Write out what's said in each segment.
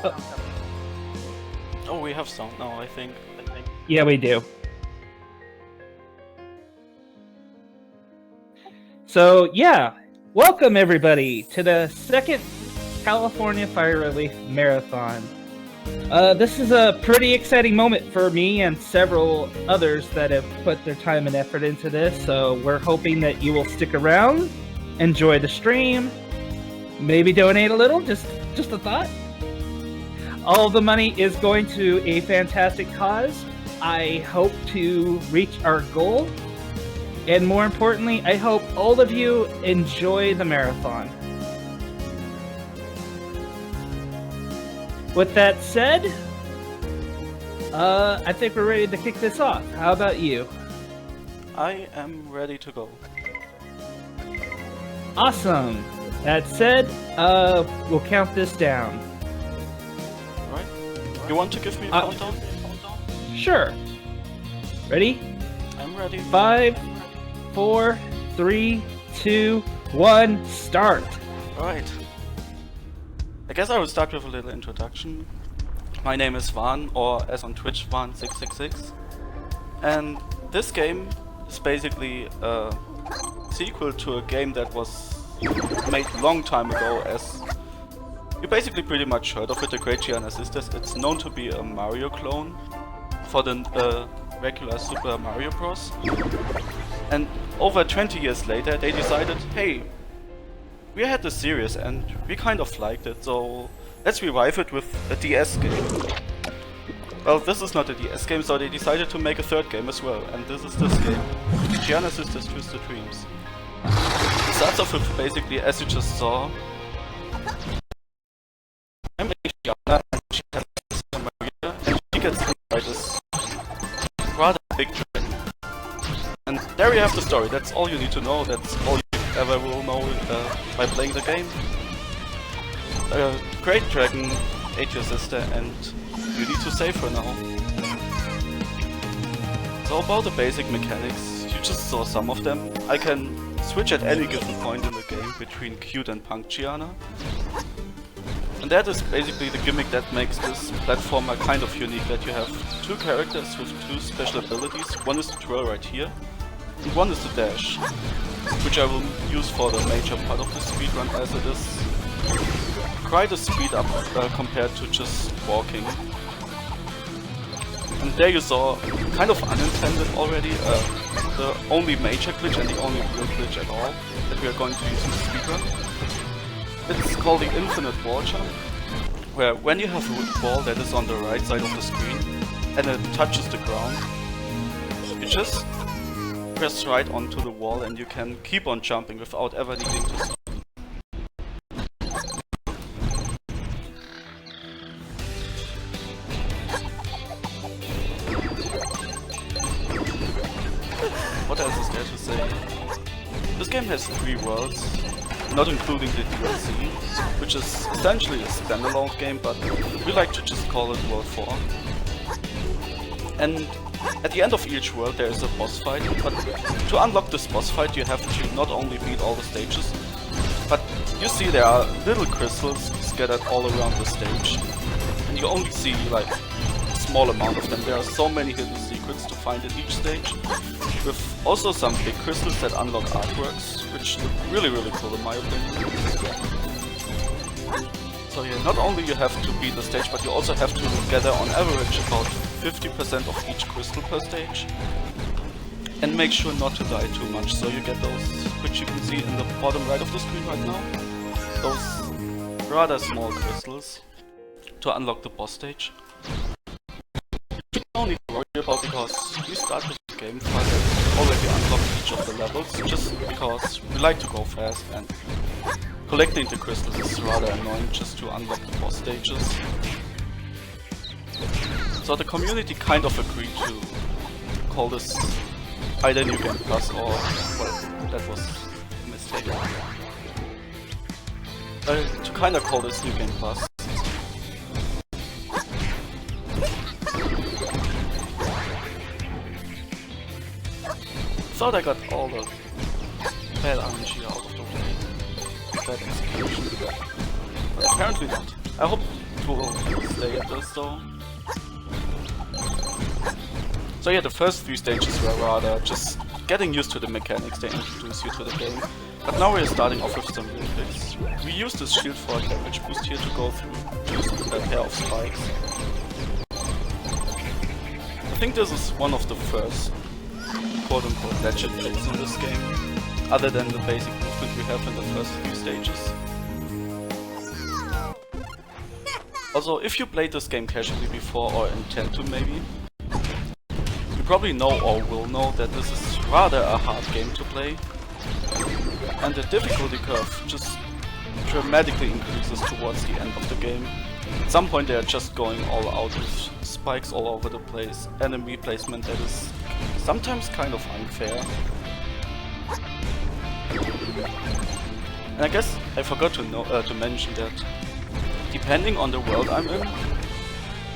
Oh, we have sound now, I think. Yeah, we do. So, yeah, welcome everybody to the second California Fire Relief Marathon. This is a pretty exciting moment for me and several others that have put their time and effort into this, so we're hoping that you will stick around, enjoy the stream, maybe donate a little, just a thought. All the money is going to a fantastic cause. I hope to reach our goal. And more importantly, I hope all of you enjoy the marathon. With that said, I think we're ready to kick this off. How about you? I am ready to go. Awesome. That said, we'll count this down. Alright. You want to give me a countdown? Sure. Ready? I'm ready. 5, 4, 3, 2, 1, start. Alright. I guess I will start with a little introduction. My name is Vaan, or as on Twitch, Vaan666. And this game is basically a sequel to a game that was made a long time ago, as you basically pretty much heard of it, the Great Giana Sisters. It's known to be a Mario clone for the regular Super Mario Bros. And over 20 years later they decided, hey, we had this series and we kind of liked it, so let's revive it with a DS game. Well, this is not a DS game, so they decided to make a third game as well, and this is this game, Giana Sisters Twisted Dreams. It starts off with basically, as you just saw, I'm playing Giana and she has Sister Maria, and she gets hit by this rather big dragon. And there you have the story. That's all you need to know. That's all you ever will know by playing the game. A great dragon ate your sister and you need to save her now. So about the basic mechanics, you just saw some of them. I can switch at any given point in the game between cute and punk Giana. And that is basically the gimmick that makes this platformer kind of unique, that you have two characters with two special abilities. One is the twirl right here, and one is the dash, which I will use for the major part of the speedrun, as it is quite a speed up compared to just walking. And there you saw, kind of unintended already, the only major glitch and the only real glitch at all that we are going to use in the speedrun. It's called the infinite wall jump, where when you have a wall that is on the right side of the screen and it touches the ground, you just press right onto the wall and you can keep on jumping without ever needing to stop. What else is there to say? This game has 3 worlds, not including the DLC, which is essentially a standalone game, but we like to just call it World 4. And at the end of each world there is a boss fight, but to unlock this boss fight you have to not only beat all the stages, but you see there are little crystals scattered all around the stage, and you only see like a small amount of them. There are so many hidden secrets to find in each stage, with also some big crystals that unlock artworks, which look really cool in my opinion. So yeah, not only you have to beat the stage, but you also have to gather on average about 50% of each crystal per stage. And make sure not to die too much, so you get those, which you can see in the bottom right of the screen right now. Those rather small crystals to unlock the boss stage. You don't need to worry about, because we start with the game file and already unlocked each of the levels, just because we like to go fast and collecting the crystals is rather annoying just to unlock the boss stages. So the community kind of agreed to call this either New Game Plus or, well, that was a mistake. To kinda call this New Game Plus. Thought I got all the bad RNG out of the way. Bad execution. But apparently not. I hope it full stages though. So yeah, the first few stages were rather just getting used to the mechanics they introduce you to the game. But now we're starting off with some real tricks. We use this shield for a damage boost here to go through just a pair of spikes. I think this is one of the first quote-unquote legit tricks in this game, other than the basic movement we have in the first few stages. Also, if you played this game casually before or intend to maybe, you probably know or will know that this is rather a hard game to play, and the difficulty curve just dramatically increases towards the end of the game. At some point they are just going all out with spikes all over the place, enemy placement that is sometimes kind of unfair. And I guess I forgot to mention that depending on the world I'm in,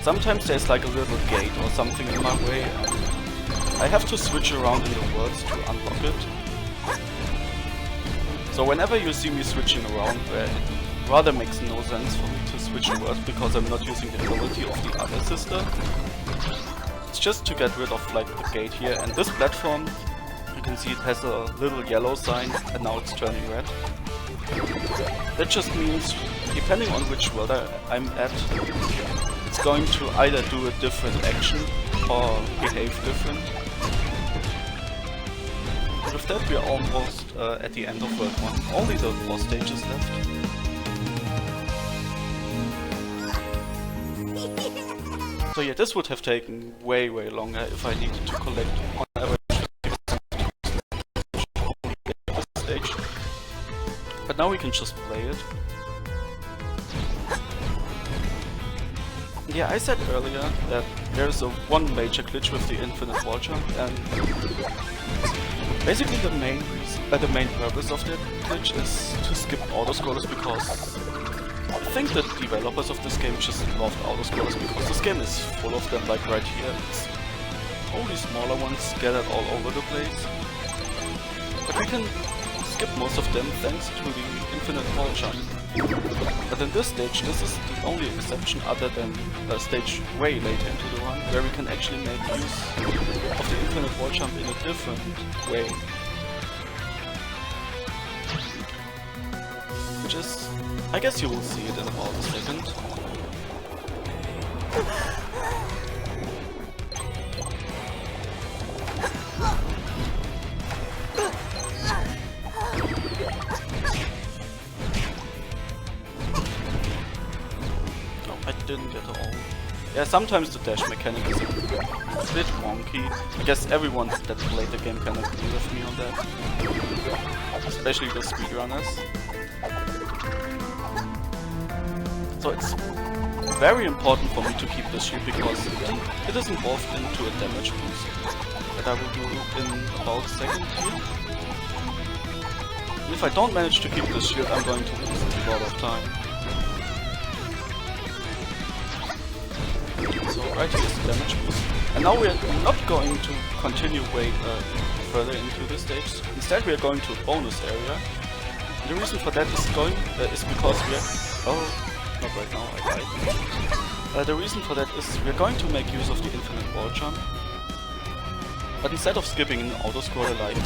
sometimes there's like a little gate or something in my way and I have to switch around in the worlds to unlock it. So whenever you see me switching around, where it rather makes no sense for me to switch worlds because I'm not using the ability of the other sister, it's just to get rid of like the gate here. And this platform, you can see it has a little yellow sign and now it's turning red. That just means, depending on which world I'm at, it's going to either do a different action or behave different. With that we are almost at the end of World 1, only the boss stages left. So yeah, this would have taken way longer if I needed to collect on average this stage. But now we can just play it. Yeah, I said earlier that there's one major glitch with the infinite wall jump, and basically the main purpose of that glitch is to skip autoscrollers, because I think the developers of this game just loved autoscrollers because this game is full of them, like right here. It's all these smaller ones scattered all over the place. But we can skip most of them thanks to the infinite wall jump. But in this stage, this is the only exception other than a stage way later into the run, where we can actually make use of the infinite wall jump in a different way. Which is, I guess you will see it in about a second. Didn't get it all. Yeah, sometimes the dash mechanic is a bit wonky. I guess everyone that played the game can agree with me on that. Especially the speedrunners. So it's very important for me to keep this shield because it is involved into a damage boost that I will do in about a second here. And if I don't manage to keep this shield, I'm going to lose a lot of time. So right here is the damage boost. And now we are not going to continue way further into this stage. Instead we are going to a bonus area. And the reason for that is because we are... Oh, not right now, I died. The reason for that is we are going to make use of the infinite wall jump. But instead of skipping an autoscroller like,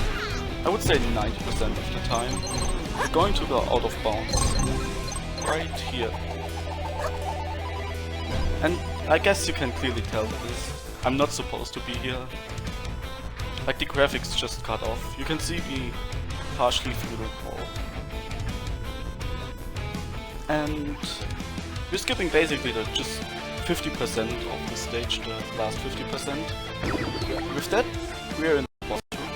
I would say 90% of the time, we're going to go out of bounds. Right here. And I guess you can clearly tell that I'm not supposed to be here. Like the graphics just cut off. You can see me partially through the wall. And we're skipping basically just 50% of the stage, the last 50%. With that, we're in the boss room.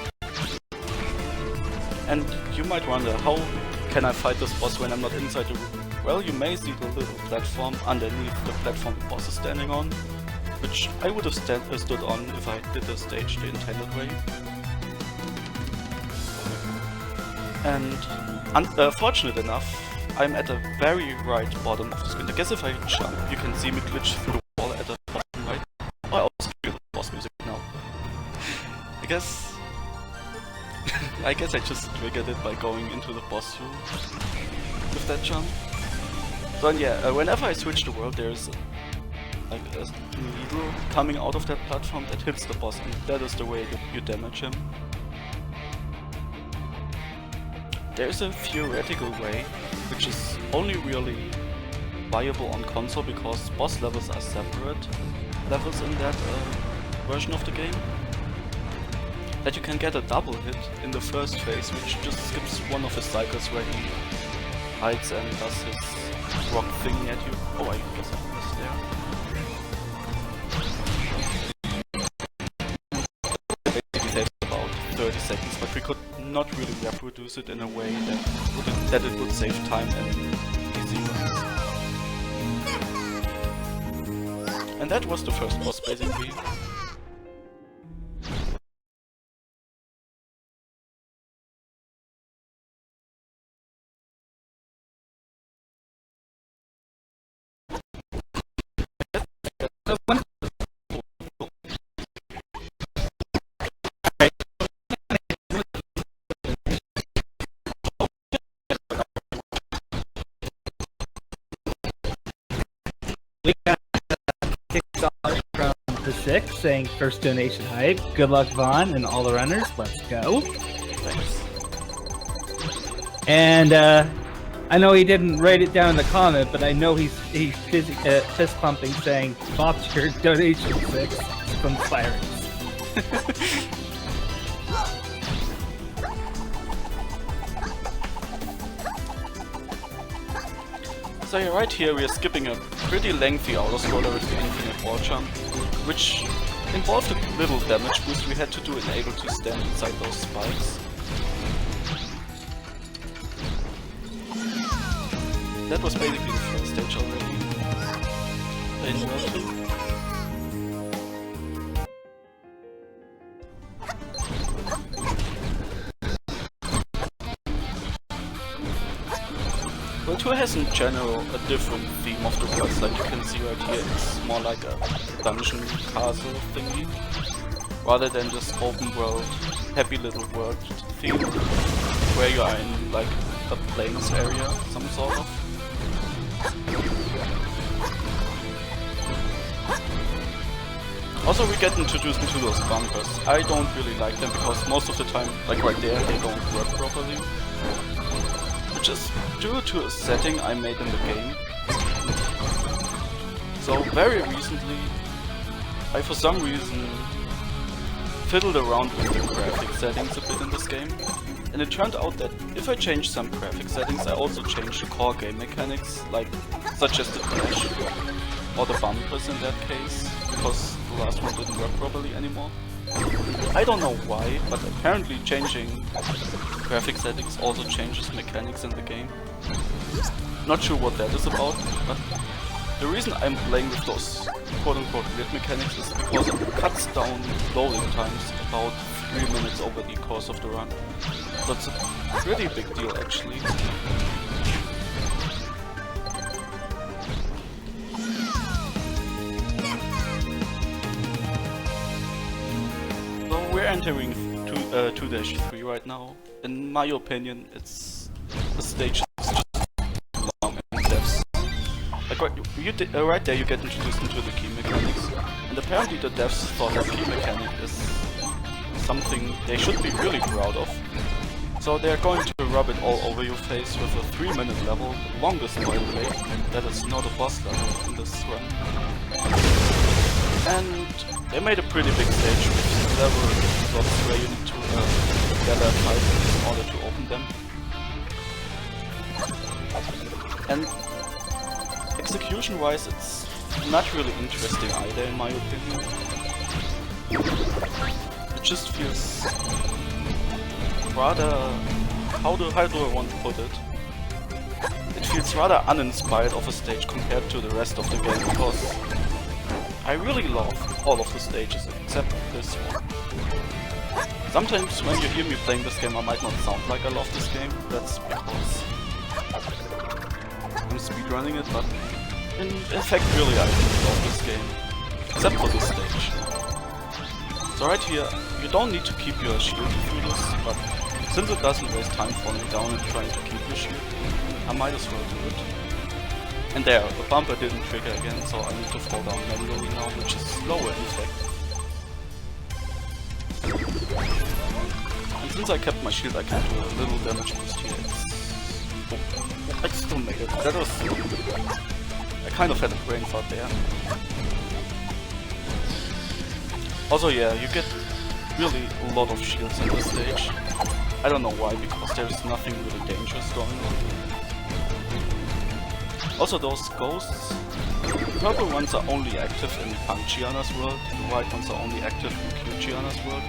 And you might wonder, how can I fight this boss when I'm not inside the room? Well, you may see the little platform underneath the platform the boss is standing on, which I would have stood on if I did the stage the intended way. And fortunate enough, I'm at the very right bottom of the screen. I guess if I jump, you can see me glitch through the wall at the bottom right. Oh, I also feel the boss music now. I guess I just triggered it by going into the boss room with that jump. So yeah, whenever I switch the world, there's like a needle coming out of that platform that hits the boss, and that is the way you damage him. There's a theoretical way, which is only really viable on console because boss levels are separate levels in that version of the game. That you can get a double hit in the first phase, which just skips one of his cycles where he hides and does his rock thing at you. Oh, I guess I missed there. Basically takes about 30 seconds, but we could not really reproduce it in a way that it would save time and easy runs. And that was the first boss, basically. We got $6 from the 6 saying first donation hype. Good luck, Vaughn, and all the runners. Let's go. Thanks. And I know he didn't write it down in the comment, but I know he's fist pumping saying, "Bob's your donation 6 from Pirates." So yeah, right here we are skipping a pretty lengthy autoscroller with the infinite wall jump, which involved a little damage boost we had to do in able to stand inside those spikes. That was basically the first stage already. In World 2. World 2 has in general a different theme of the worlds, like you can see right here. It's more like a dungeon castle thingy, rather than just open world, happy little world theme, where you are in like a plains area, some sort of. Also, we get introduced into those bumpers. I don't really like them because most of the time, like right there, they don't work properly. Which is due to a setting I made in the game. So very recently, I for some reason fiddled around with the graphic settings a bit in this game. And it turned out that if I change some graphic settings, I also change the core game mechanics, like such as the dash or the bumpers in that case, because the last one didn't work properly anymore. I don't know why, but apparently changing graphic settings also changes mechanics in the game. Not sure what that is about, but the reason I'm playing with those quote-unquote weird mechanics is because it cuts down loading times about 3 minutes over the course of the run. So it's a pretty big deal actually. So we're entering 2-3 right now. In my opinion, it's the stage that's just long and depths. Like right there you get introduced into the key mechanics, and apparently the devs thought that key mechanic is something they should be really proud of. So they're going to rub it all over your face with a 3-minute level, the longest by the way, that is not a boss level in this run. And they made a pretty big stage with several slots where you need to gather items in order to open them. And execution-wise, it's not really interesting either, in my opinion. It just feels rather... how do I want to put it? It feels rather uninspired of a stage compared to the rest of the game, because I really love all of the stages except this one. Sometimes when you hear me playing this game I might not sound like I love this game, that's because I'm speedrunning it, but in fact really I love this game, except for this stage. So right here, you don't need to keep your shield through this, but since it doesn't waste time falling down and trying to keep your shield, I might as well do it. And there, the bumper didn't trigger again, so I need to fall down manually now, which is slower in fact. And since I kept my shield, I can do a little damage boost here. I still made it. That was... I kind of had a brain fart there. Also yeah, you get really a lot of shields in this stage. I don't know why, because there's nothing really dangerous going on. Also those ghosts, the purple ones are only active in Punk Giana's world, the white ones are only active in Cute Giana's world.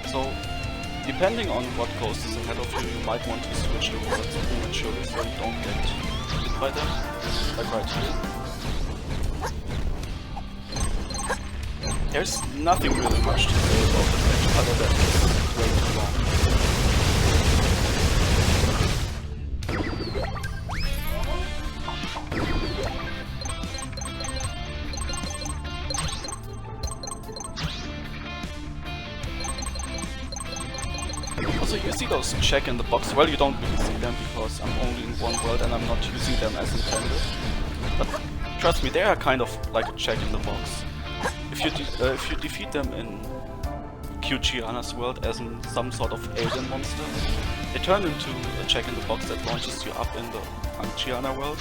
So, depending on what ghost is ahead of you, you might want to switch the worlds prematurely so you don't get hit by them, like right here. There's nothing really much to say about this match other than it's way too long. Also, you see those check in the box? Well, you don't really see them because I'm only in one world and I'm not using them as intended. But trust me, they are kind of like a check in the box. If you defeat them in Cute Giana's world as in some sort of alien monster, they turn into a check in the box that launches you up in the Punk Giana world.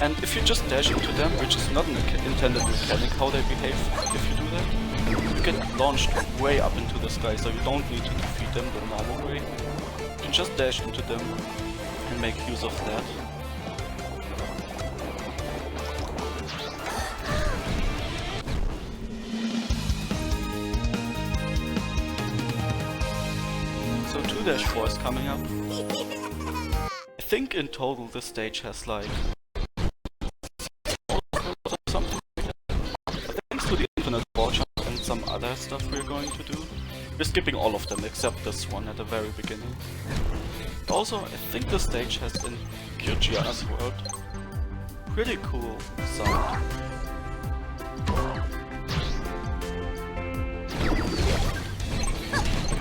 And if you just dash into them, which is not an intended mechanic how they behave if you do that, you get launched way up into the sky, so you don't need to defeat them the normal way. You can just dash into them and make use of that. So 2-4 is coming up. I think in total this stage has like something like that. But thanks to the infinite wall jump and some other stuff we're going to do, we're skipping all of them except this one at the very beginning. Also, I think the stage has in Cute Giana's world pretty cool sound.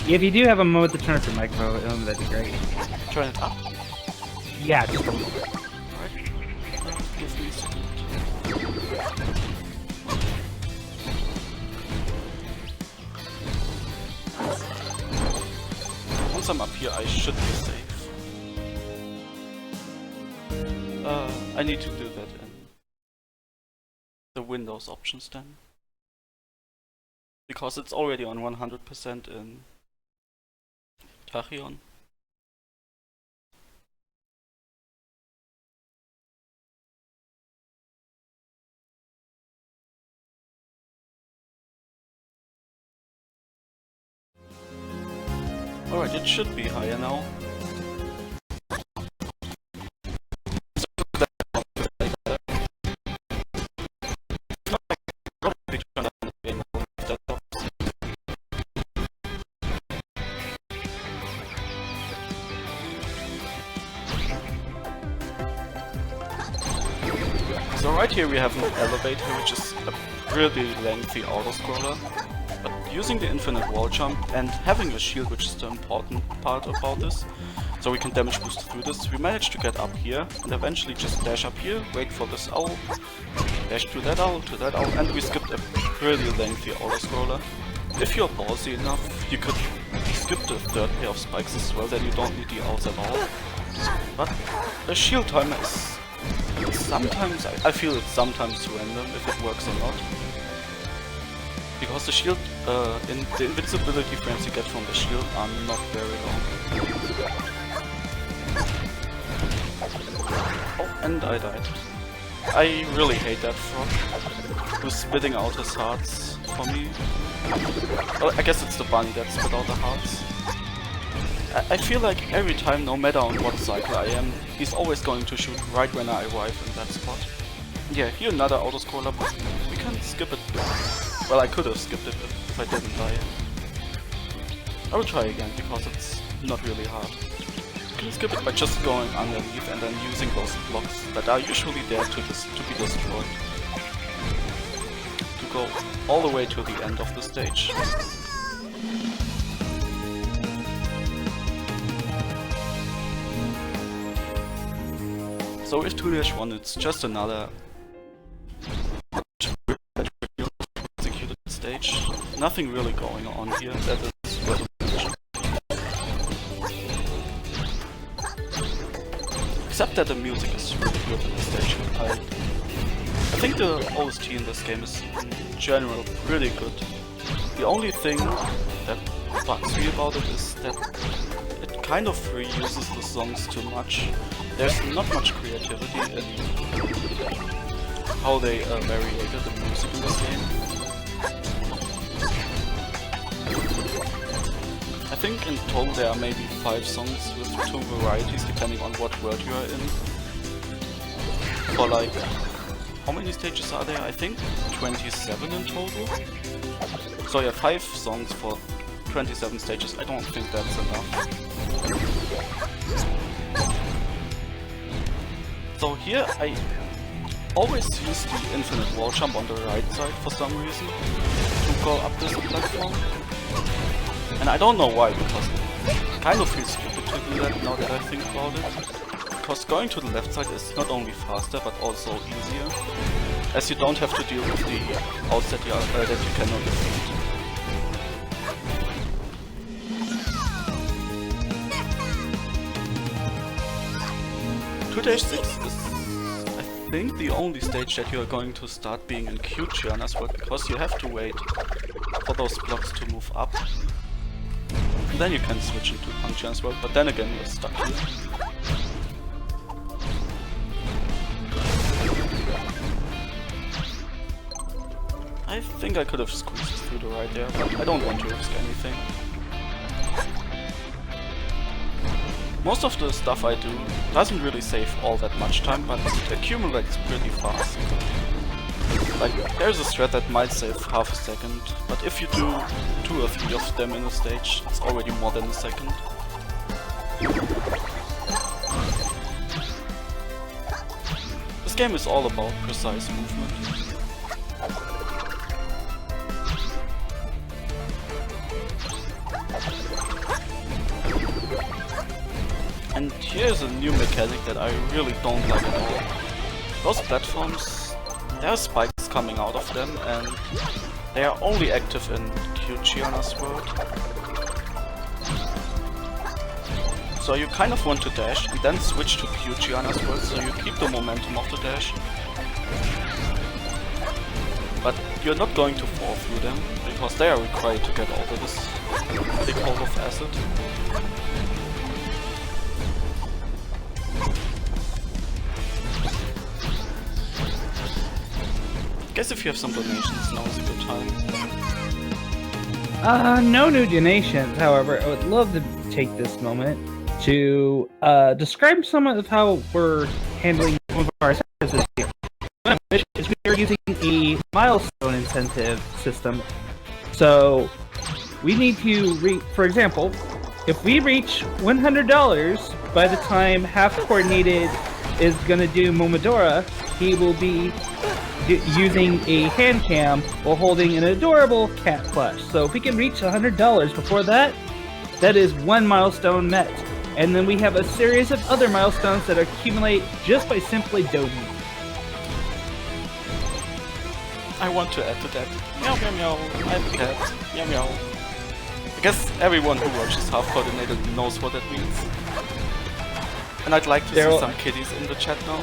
If you do have a moment to turn up your microphone, that'd be great. Turn it up? Yeah, just a little bit. Alright. Give me a second. Once I'm up here, I should be safe. I need to do that in the Windows options then. Because it's already on 100% in Tachyon. Alright, it should be higher now. So right here we have an elevator, which is a really lengthy auto-scroller. But using the infinite wall jump and having a shield, which is the important part about this, so we can damage boost through this, we managed to get up here and eventually just dash up here, wait for this owl, dash to that owl, and we skipped a pretty lengthy auto-scroller. If you're ballsy enough, you could skip the third pair of spikes as well, then you don't need the owls at all. But the shield timer is sometimes, I feel it's sometimes random if it works or not. Because the shield, in the invincibility frames you get from the shield are not very long. Oh, and I died. I really hate that frog, who's spitting out his hearts for me. Well, I guess it's the bunny that spit out the hearts. I feel like every time, no matter on what cycle I am, he's always going to shoot right when I arrive in that spot. Yeah, here another auto-scroller, but we can skip it. Well, I could have skipped it if I didn't die. I will try again, because it's not really hard. You can skip it by just going underneath and then using those blocks that are usually there to be destroyed. To go all the way to the end of the stage. So with 2-1 it's just another executed stage. Nothing really going on here, that is worth mentioning. Except that the music is really good in the stage. I think the OST in this game is in general pretty good. The only thing that bugs me about it is that it kind of reuses the songs too much. There's not much creativity in how they variated the music in this game. I think in total there are maybe 5 songs with 2 varieties depending on what world you are in. For like, how many stages are there? I think 27 in total. So yeah, 5 songs for 27 stages. I don't think that's enough. So here I always use the infinite wall jump on the right side for some reason to go up this platform. And I don't know why, because it kind of feels stupid to do that now that I think about it. Because going to the left side is not only faster but also easier, as you don't have to deal with the outs that you cannot defeat. 2-6 is, I think, the only stage that you are going to start being in cute Giana's world, because you have to wait for those blocks to move up. And then you can switch into Punk Giana's world, but then again you're stuck here. I think I could have squeezed through the right there, but I don't want to risk anything. Most of the stuff I do doesn't really save all that much time, but it accumulates pretty fast. Like, there's a thread that might save half a second, but if you do 2 or 3 of them in a stage, it's already more than a second. This game is all about precise movement. And here's a new mechanic that I really don't like at all. Those platforms, there are spikes coming out of them, and they are only active in cute Giana's world. So you kind of want to dash and then switch to cute Giana's world, so you keep the momentum of the dash. But you're not going to fall through them, because they are required to get over this big hole of acid. I guess if you have some donations, now is a good time. No new donations, however, I would love to take this moment to describe some of how we're handling some of our incentives this year. One of which is we are using a milestone incentive system. So we need to for example, if we reach $100 by the time Half Coordinated is gonna do Momodora, he will be using a hand cam while holding an adorable cat plush. So if we can reach $100 before that, that is 1 milestone met. And then we have a series of other milestones that accumulate just by simply donating. I want to add to that. Meow meow meow, I'm a cat. Meow meow. I guess everyone who watches Half Coordinated knows what that means. And I'd like to see some kitties in the chat now.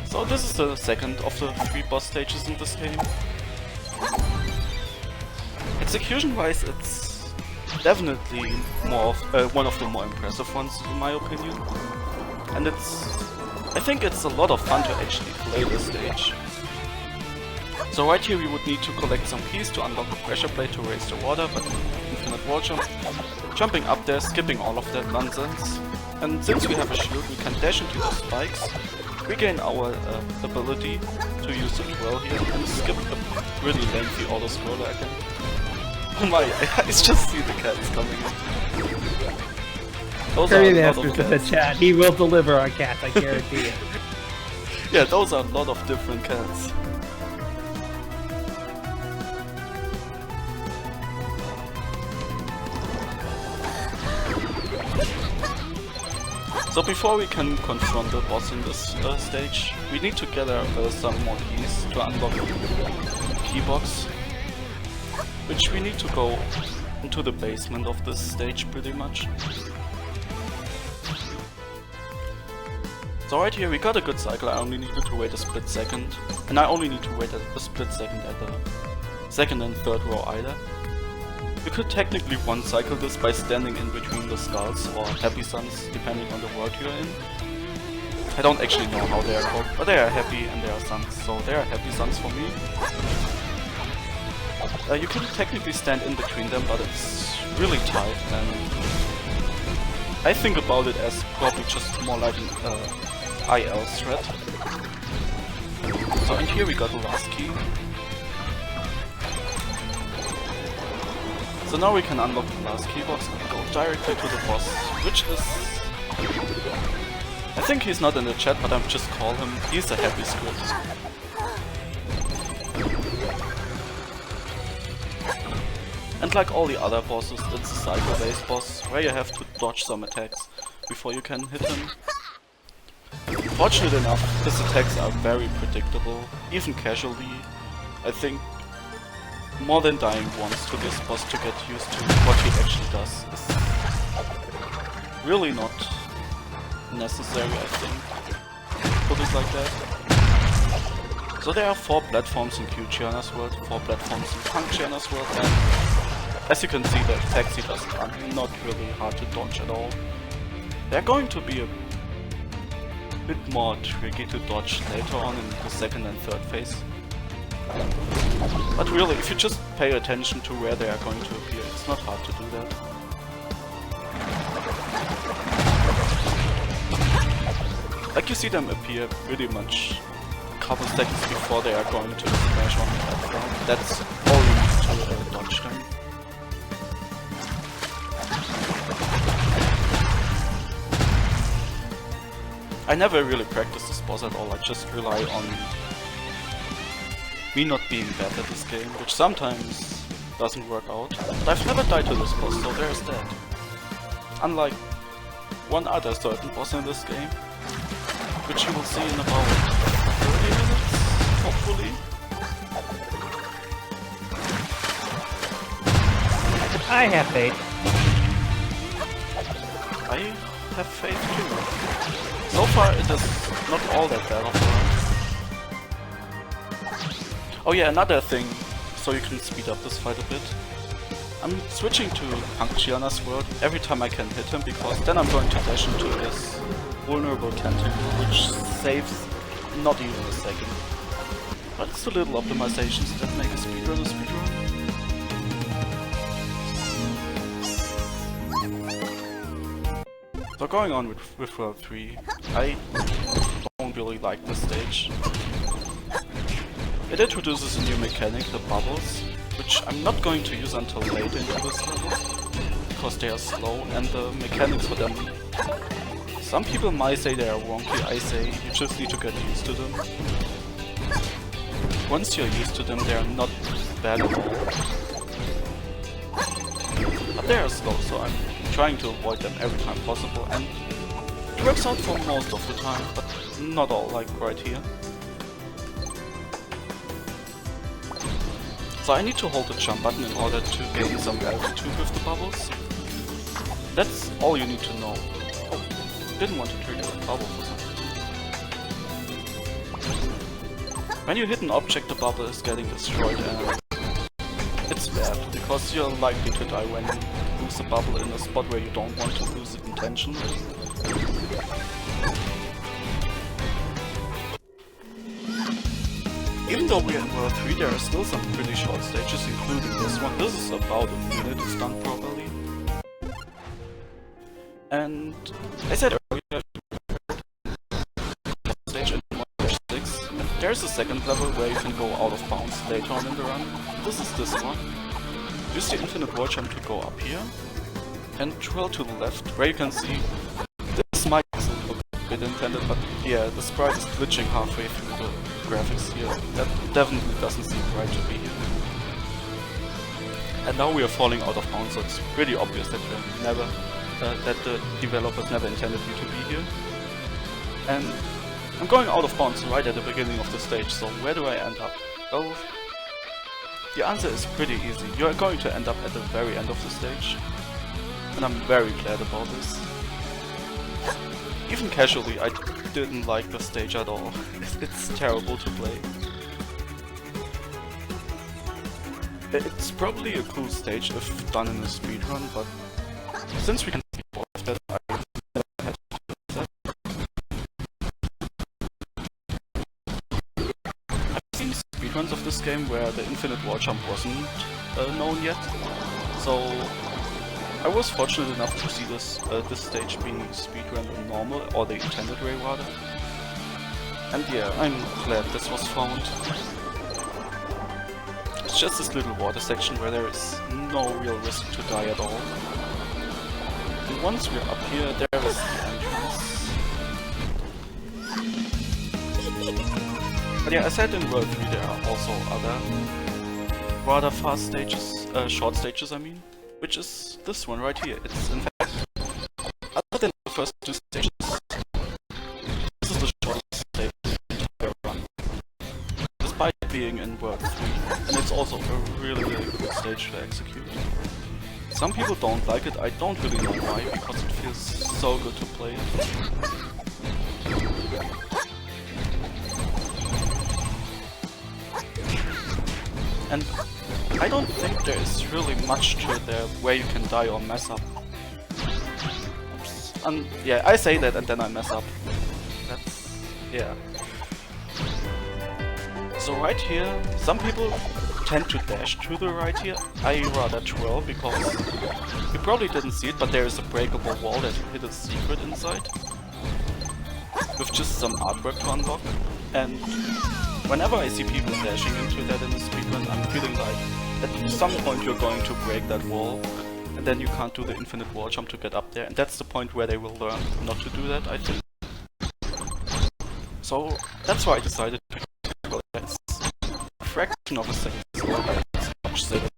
So this is the second of the 3 boss stages in this game. Execution-wise, it's definitely one of the more impressive ones in my opinion. And I think it's a lot of fun to actually play this stage. So right here we would need to collect some keys to unlock a pressure plate to raise the water, but infinite wall jump, jumping up there, skipping all of that nonsense. And since we have a shield, we can dash into the spikes, regain our ability to use the twirl here, and skip a really lengthy auto-scroller again. Oh my, I just see the cats coming in. Those Kirby are a lot of Masters in the cats. chat. He will deliver on cats, I guarantee it. Yeah, those are a lot of different cats. So before we can confront the boss in this stage, we need to gather some more keys to unlock the key box, which we need to go into the basement of this stage pretty much. So right here we got a good cycle. I only needed to wait a split second, and I only need to wait a split second at the second and third row either. You could technically one cycle this by standing in between the skulls or happy suns, depending on the world you're in. I don't actually know how they are called, but they are happy and they are suns, so they are happy suns for me. You can technically stand in between them, but it's really tight, and I think about it as probably just more like an IL threat. So in here we got the last key. So now we can unlock the last key box and go directly to the boss, which is... I think he's not in the chat, but I'm just call him. He's a happy squid. And like all the other bosses, it's a cycle-based boss, where you have to dodge some attacks before you can hit him. Fortunate enough, his attacks are very predictable, even casually. I think more than dying once to this boss to get used to what he actually does is really not necessary, I think. Put it like that. So there are 4 platforms in Giana's world, 4 platforms in Giana's world, and as you can see, the attacks he does are not really hard to dodge at all. They're going to be a bit more tricky to dodge later on in the second and third phase. But really, if you just pay attention to where they are going to appear, it's not hard to do that. Like you see them appear pretty much a couple seconds before they are going to smash on the platform. That's all you need to dodge them. I never really practiced this boss at all, I just rely on me not being bad at this game, which sometimes doesn't work out. But I've never died to this boss, so there's that. Unlike one other certain boss in this game, which you will see in about 30 minutes, hopefully. I have faith. I have faith too. So far it is not all that bad of a... Oh yeah, another thing, so you can speed up this fight a bit. I'm switching to Giana's world every time I can hit him, because then I'm going to dash into this vulnerable tentacle, which saves not even a second. But it's the little optimizations that make a speedrun a speedrun. So going on with World 3, I don't really like this stage. It introduces a new mechanic, the bubbles, which I'm not going to use until later into this level, because they are slow and the mechanics for them... Some people might say they are wonky, I say you just need to get used to them. Once you're used to them, they are not bad at all. But they are slow, so I'm trying to avoid them every time possible, and it works out for most of the time, but not all, like right here. So I need to hold the jump button in order to gain some altitude with the bubbles. That's all you need to know. Oh, didn't want to trigger the bubble for something. When you hit an object, the bubble is getting destroyed, and it's bad, because you're likely to die when you lose a bubble in a spot where you don't want to lose it intentionally. Even though we're in World 3, there are still some pretty short stages, including this one. This is about a minute if done properly. And I said earlier, stage in 1-6, there's a second level where you can go out of bounds later on in the run. This is this one. Use the infinite wall jump to go up here, and twirl to the left, where you can see this might look a bit intended, but yeah, the sprite is glitching halfway through the graphics here. That definitely doesn't seem right to be here. And now we are falling out of bounds, so it's pretty obvious that the developers never intended you to be here. And I'm going out of bounds right at the beginning of the stage, so where do I end up? Well, the answer is pretty easy. You are going to end up at the very end of the stage. And I'm very glad about this. Even casually, I didn't like the stage at all. It's terrible to play. It's probably a cool stage if done in a speedrun, but since we can see more of that, I never had to do that. I've seen speedruns of this game where the infinite wall jump wasn't known yet, so I was fortunate enough to see this stage being speedrun in normal, or the intended way rather. And yeah, I'm glad this was found. It's just this little water section where there is no real risk to die at all. And once we're up here, there is the entrance. But yeah, as I said in World 3, there are also other rather fast stages, short stages I mean, which is this one right here. It's in fact, other than the first two stages, this is the shortest stage in the entire run, despite being in World 3. And it's also a really good stage to execute. Some people don't like it, I don't really know why, because it feels so good to play. And I don't think there is really much to it there where you can die or mess up. Oops. Yeah, I say that and then I mess up. That's... yeah. So right here, some people tend to dash to the right here. I rather twirl because you probably didn't see it, but there is a breakable wall that hid a secret inside with just some artwork to unlock. And whenever I see people dashing into that in the speedrun, I'm feeling like at some point you're going to break that wall, and then you can't do the infinite wall jump to get up there, and that's the point where they will learn not to do that, I think. So that's why I decided to well, that's a fraction of a second slower, but it's much safer.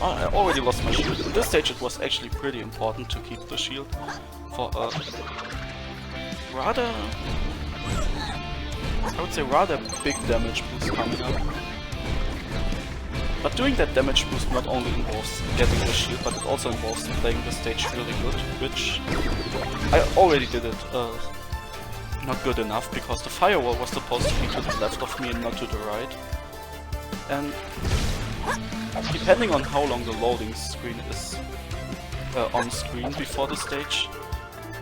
I already lost my shield. In this stage it was actually pretty important to keep the shield for a rather, I would say rather big damage boost coming up. But doing that damage boost not only involves getting the shield, but it also involves playing the stage really good, which I already did it not good enough, because the firewall was supposed to be to the left of me and not to the right. And depending on how long the loading screen is on screen before the stage,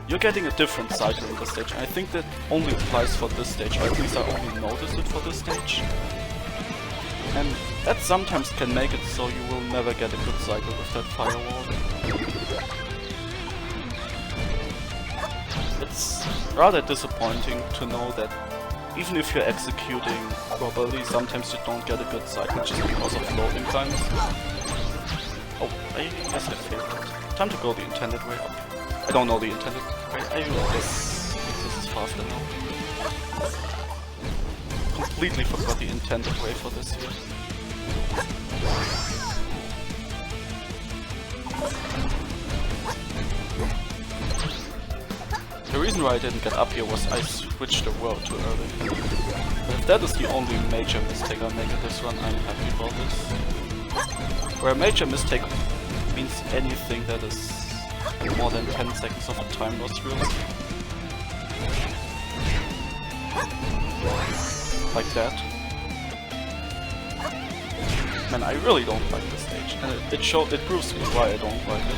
you're getting a different cycle in the stage. And I think that only applies for this stage, or at least I only noticed it for this stage. And that sometimes can make it so you will never get a good cycle with that firewall. It's rather disappointing to know that even if you're executing properly, sometimes you don't get a good cycle just because of loading times. Oh, I guess I failed it. Time to go the intended way up. I don't know the intended way. I guess this is faster now. Completely forgot the intended way for this here. The reason why I didn't get up here was I switched the world too early. But if that is the only major mistake I make in this run, I'm happy about this. Where a major mistake means anything that is more than 10 seconds of a time loss really. Like that. Man, I really don't like this stage, and it proves me why I don't like it.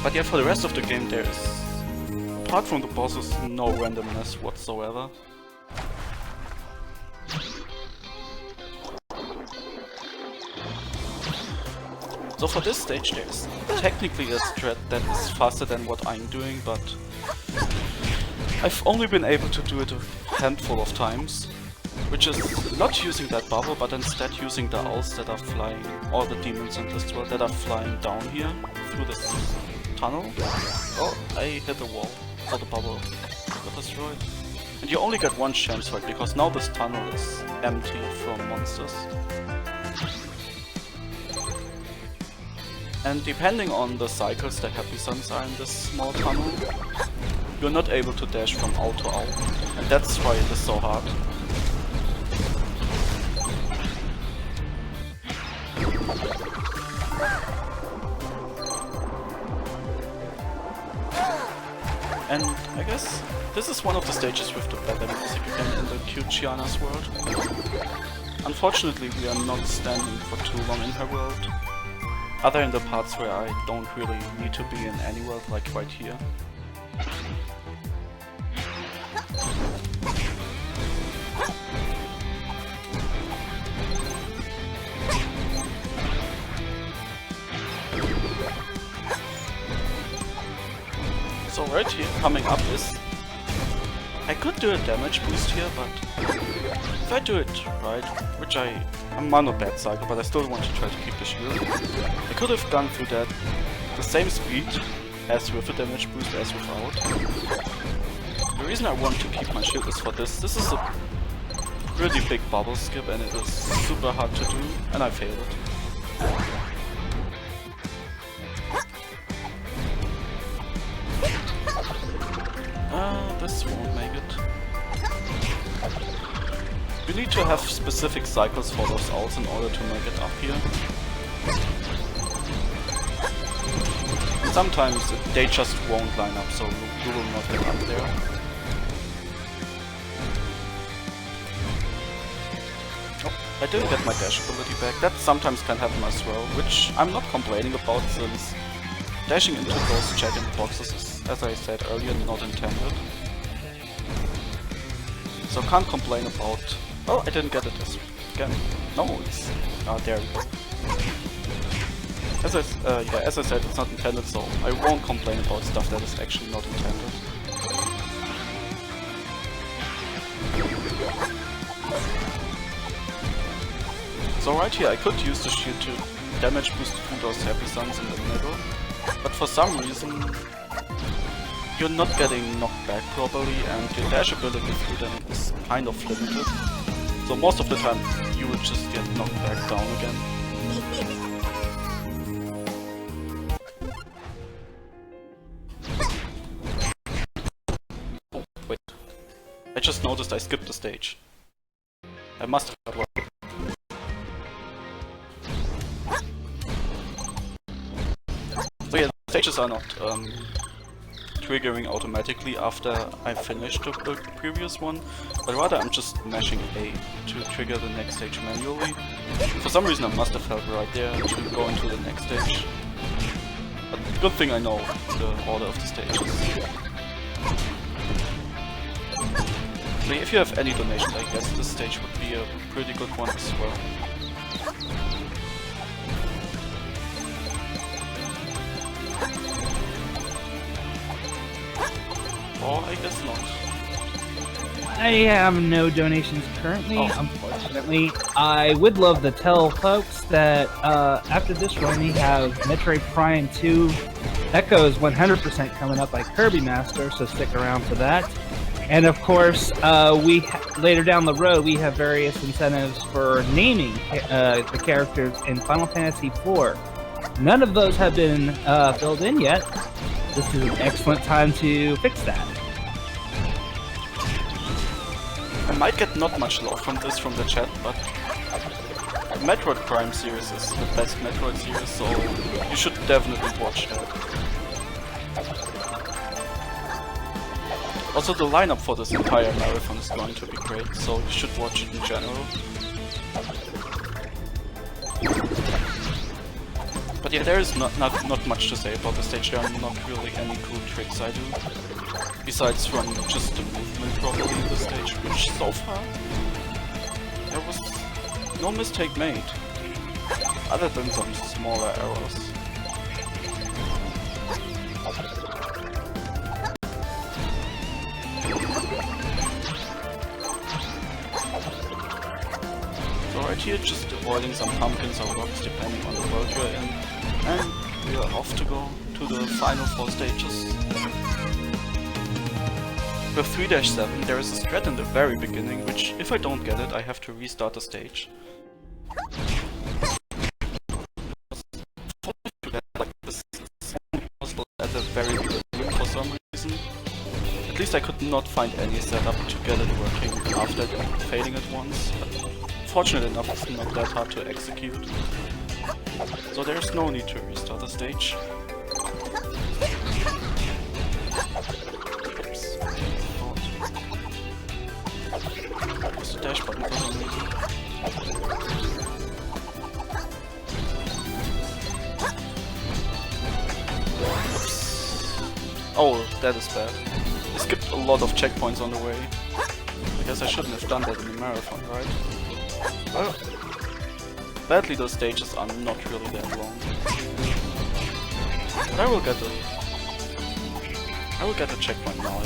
But yeah, for the rest of the game there is, apart from the bosses, no randomness whatsoever. So for this stage there is technically a strat that is faster than what I'm doing, but I've only been able to do it a handful of times, which is not using that bubble, but instead using the owls that are flying, or the demons in this world that are flying down here through this tunnel. Oh, I hit the wall, so the bubble got destroyed. And you only get one chance for it, because now this tunnel is empty from monsters. And depending on the cycles the Happy Suns are in this small tunnel, you're not able to dash from owl to owl, and that's why it is so hard. And I guess this is one of the stages with the better music again in the cute Giana's world. Unfortunately, we are not standing for too long in her world, other than the parts where I don't really need to be in any world, like right here. So right here, coming up is... I could do a damage boost here, but if I do it right, which I'm on a bad cycle, but I still want to try to keep the shield. I could have gone through that the same speed as with a damage boost as without. The reason I want to keep my shield is for this. This is a pretty big bubble skip and it is super hard to do, and I failed it. This won't make it. You need to have specific cycles for those owls in order to make it up here. Sometimes they just won't line up, so you will not get up there. Oh, I didn't get my dash ability back. That sometimes can happen as well, which I'm not complaining about, since dashing into those jagged boxes is, as I said earlier, not intended. So can't complain about... Oh, I didn't get it this again. No, it's... Ah, there we go. As I said, it's not intended, so I won't complain about stuff that is actually not intended. So right here I could use the shield to damage boost through those Happy Suns in the middle, but for some reason you're not getting knocked back properly, and your dash ability through them is kind of limited. So most of the time you would just get knocked back down again. Oh, wait. I just noticed I skipped the stage. I must have one. So yeah, stages are not triggering automatically after I finished the previous one, but rather I'm just mashing A to trigger the next stage manually. For some reason I must have held right there to go into the next stage. But good thing I know the order of the stages. So if you have any donations, I guess this stage would be a pretty good one as well. Or I guess not. I have no donations currently, unfortunately. I would love to tell folks that after this run we have Metroid Prime 2 Echoes 100% coming up by Kirby Master, so stick around for that. And of course, later down the road we have various incentives for naming the characters in Final Fantasy IV. None of those have been filled in yet. This is an excellent time to fix that. I might get not much love from this from the chat, but the Metroid Prime series is the best Metroid series, so you should definitely watch that. Also, the lineup for this entire marathon is going to be great, so you should watch it in general. But yeah, there is not much to say about the stage. There are not really any cool tricks I do, besides running just the movement properly in the stage, which so far there was no mistake made, other than some smaller errors. right here, just avoiding some pumpkins or rocks depending on the world you're in. And we are off to go to the final 4 stages. With 3-7 there is a strat in the very beginning, which if I don't get it I have to restart the stage. Like this is only possible at the very beginning for some reason. At least I could not find any setup to get it working after failing it once. But fortunate enough, it's not that hard to execute. So there's no need to restart the stage. Oops. Use the dash button for some reason. Oops. Oh, that is bad. I skipped a lot of checkpoints on the way. I guess I shouldn't have done that in the marathon, right? Well, badly those stages are not really that long. But I will get a checkpoint now.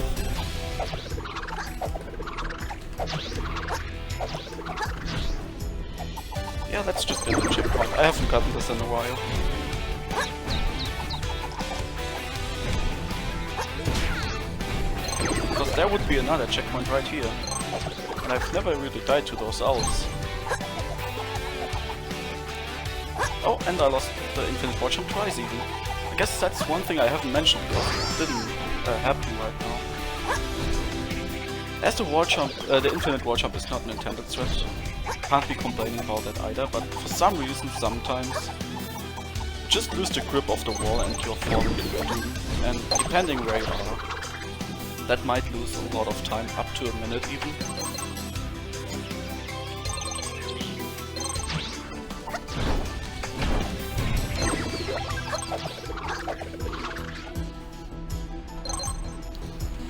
Yeah, let's just get a checkpoint. I haven't gotten this in a while. Because there would be another checkpoint right here. And I've never really died to those owls. Oh, and I lost the infinite watch jump twice even. I guess that's one thing I haven't mentioned because it didn't happen right now. As the wall jump, the infinite wall jump is not an intended threat. Can't be complaining about that either, but for some reason sometimes you just lose the grip of the wall and you're falling to your doom. And depending where you are, that might lose a lot of time, up to a minute even.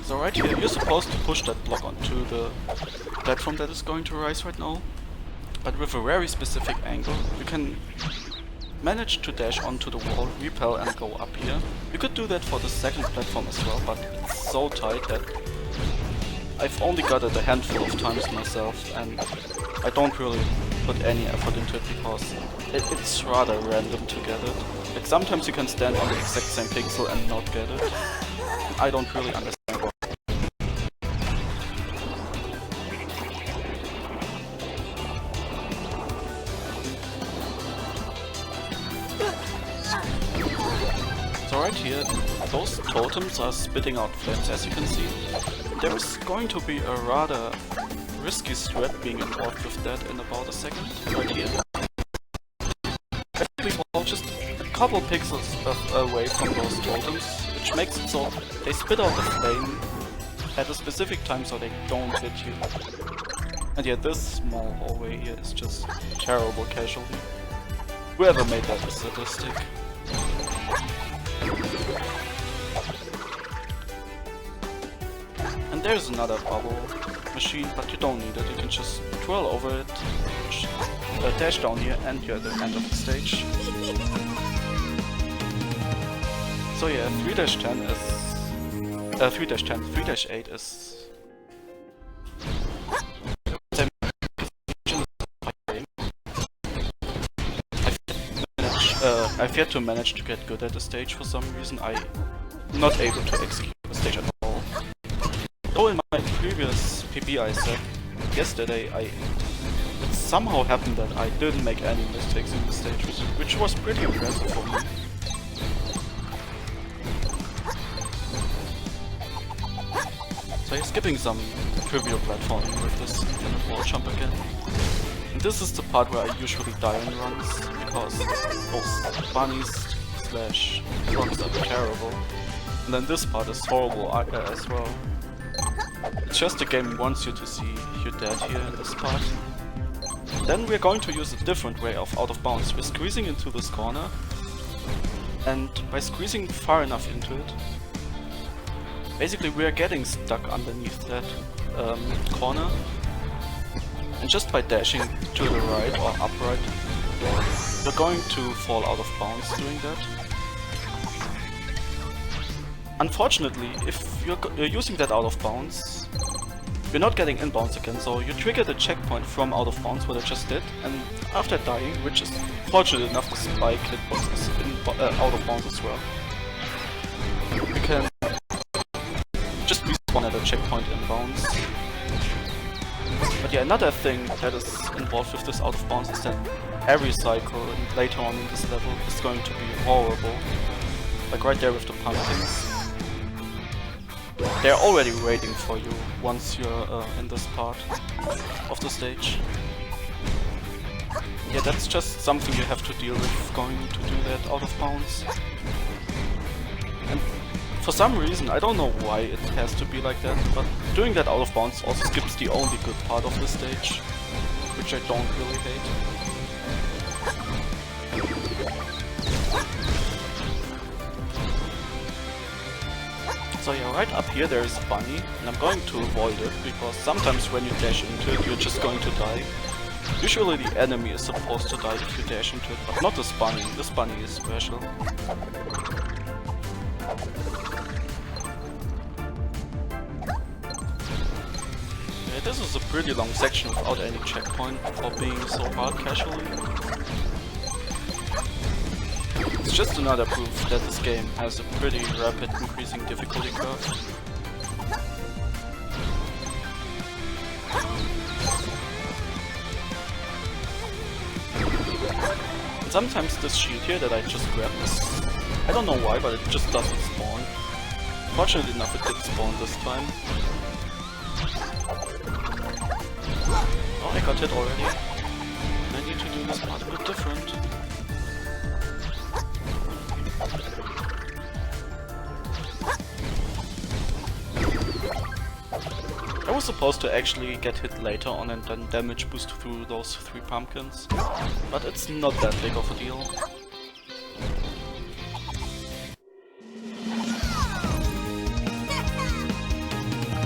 So right here, you're supposed to push that block onto the platform that is going to rise right now. But with a very specific angle, you can manage to dash onto the wall, repel and go up here. You could do that for the second platform as well, but it's so tight that I've only got it a handful of times myself, and I don't really put any effort into it because it's rather random to get it. Like sometimes you can stand on the exact same pixel and not get it. I don't really understand why. So right here, those totems are spitting out flames, as you can see. There is going to be a rather risky strat being involved with that in about a second. Right here. We fall just a couple pixels away from those totems, which makes it so they spit out the flame at a specific time so they don't hit you. And yeah, this small hallway here is just terrible casualty. Whoever made that is sadistic. And there's another bubble machine, but you don't need it. You can just twirl over it, dash down here, and you're at the end of the stage. So yeah, 3-10 is 3-8 is I've yet to manage to get good at the stage for some reason. I'm not able to execute the stage at all. Though in my previous PP I said yesterday it somehow happened that I didn't make any mistakes in the stage, which was pretty impressive for me. So you're skipping some trivial platforming with this infinite wall jump again. And this is the part where I usually die in runs, because those bunnies slash rocks are terrible. And then this part is horrible as well. It's just the game wants you to see you're dead here in this part. Then we're going to use a different way of out of bounds. We're squeezing into this corner, and by squeezing far enough into it, basically we are getting stuck underneath that corner. And just by dashing to the right or upright, you're going to fall out of bounds doing that. Unfortunately, if you're using that out of bounds, you're not getting inbounds again, so you trigger the checkpoint from out of bounds, what I just did, and after dying, which is fortunate enough the spike hitbox is out of bounds as well, you can just respawn at a checkpoint inbounds. But yeah, another thing that is involved with this out of bounds is that every cycle later on in this level is going to be horrible. Like right there with the pumpkins. They're already waiting for you once you're in this part of the stage. Yeah, that's just something you have to deal with going to do that out of bounds. And for some reason, I don't know why it has to be like that, but doing that out of bounds also skips the only good part of the stage, which I don't really hate. So yeah, right up here there is a bunny, and I'm going to avoid it, because sometimes when you dash into it, you're just going to die. Usually the enemy is supposed to die if you dash into it, but not this bunny. This bunny is special. Yeah, this is a pretty long section without any checkpoint for being so hard casually. It's just another proof that this game has a pretty rapid increasing difficulty curve. And sometimes this shield here that I just grabbed is... I don't know why, but it just doesn't spawn. Fortunately enough it did spawn this time. Oh, I got hit already. I need to do this part a bit different. I was supposed to actually get hit later on and then damage boost through those 3 pumpkins, but it's not that big of a deal.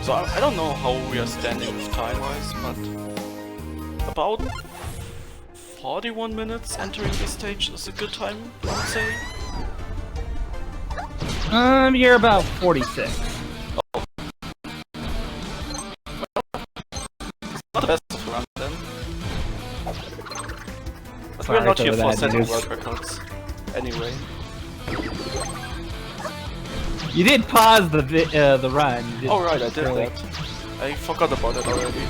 So I don't know how we are standing with time-wise, but about 41 minutes entering this stage is a good time, I would say. You're about 46. Not the best of run then. But we're not here for setting world records. Anyway. You did pause the run. Oh right, I did that. I forgot about it already.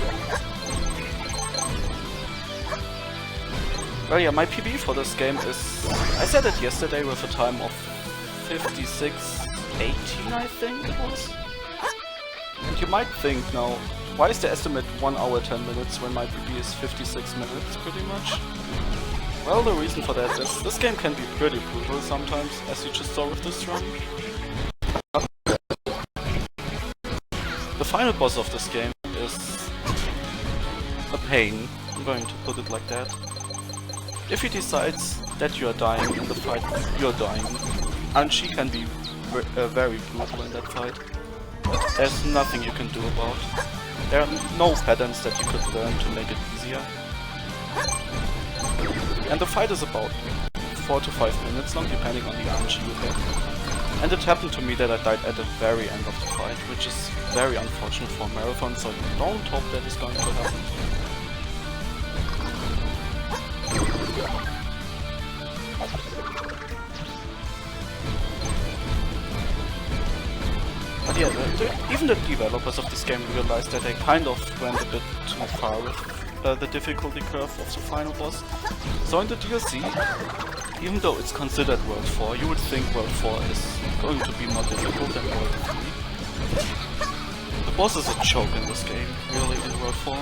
Well yeah, my PB for this game is... I said it yesterday with a time of 56:18 I think it was. And you might think now, why is the estimate 1 hour 10 minutes when my PB is 56 minutes pretty much? Well, the reason for that is this game can be pretty brutal sometimes, as you just saw with this run. The final boss of this game is a pain, I'm going to put it like that. If he decides that you are dying in the fight, you're dying. And she can be very brutal in that fight. There's nothing you can do about. There are no patterns that you could learn to make it easier. And the fight is about 4 to 5 minutes long, depending on the RNG you get. And it happened to me that I died at the very end of the fight, which is very unfortunate for a marathon, so don't hope that is going to happen. But yeah, even the developers of this game realized that they kind of went a bit too far with the difficulty curve of the final boss. So in the DLC, even though it's considered World 4, you would think World 4 is going to be more difficult than World 3. The boss is a joke in this game, really, in World 4.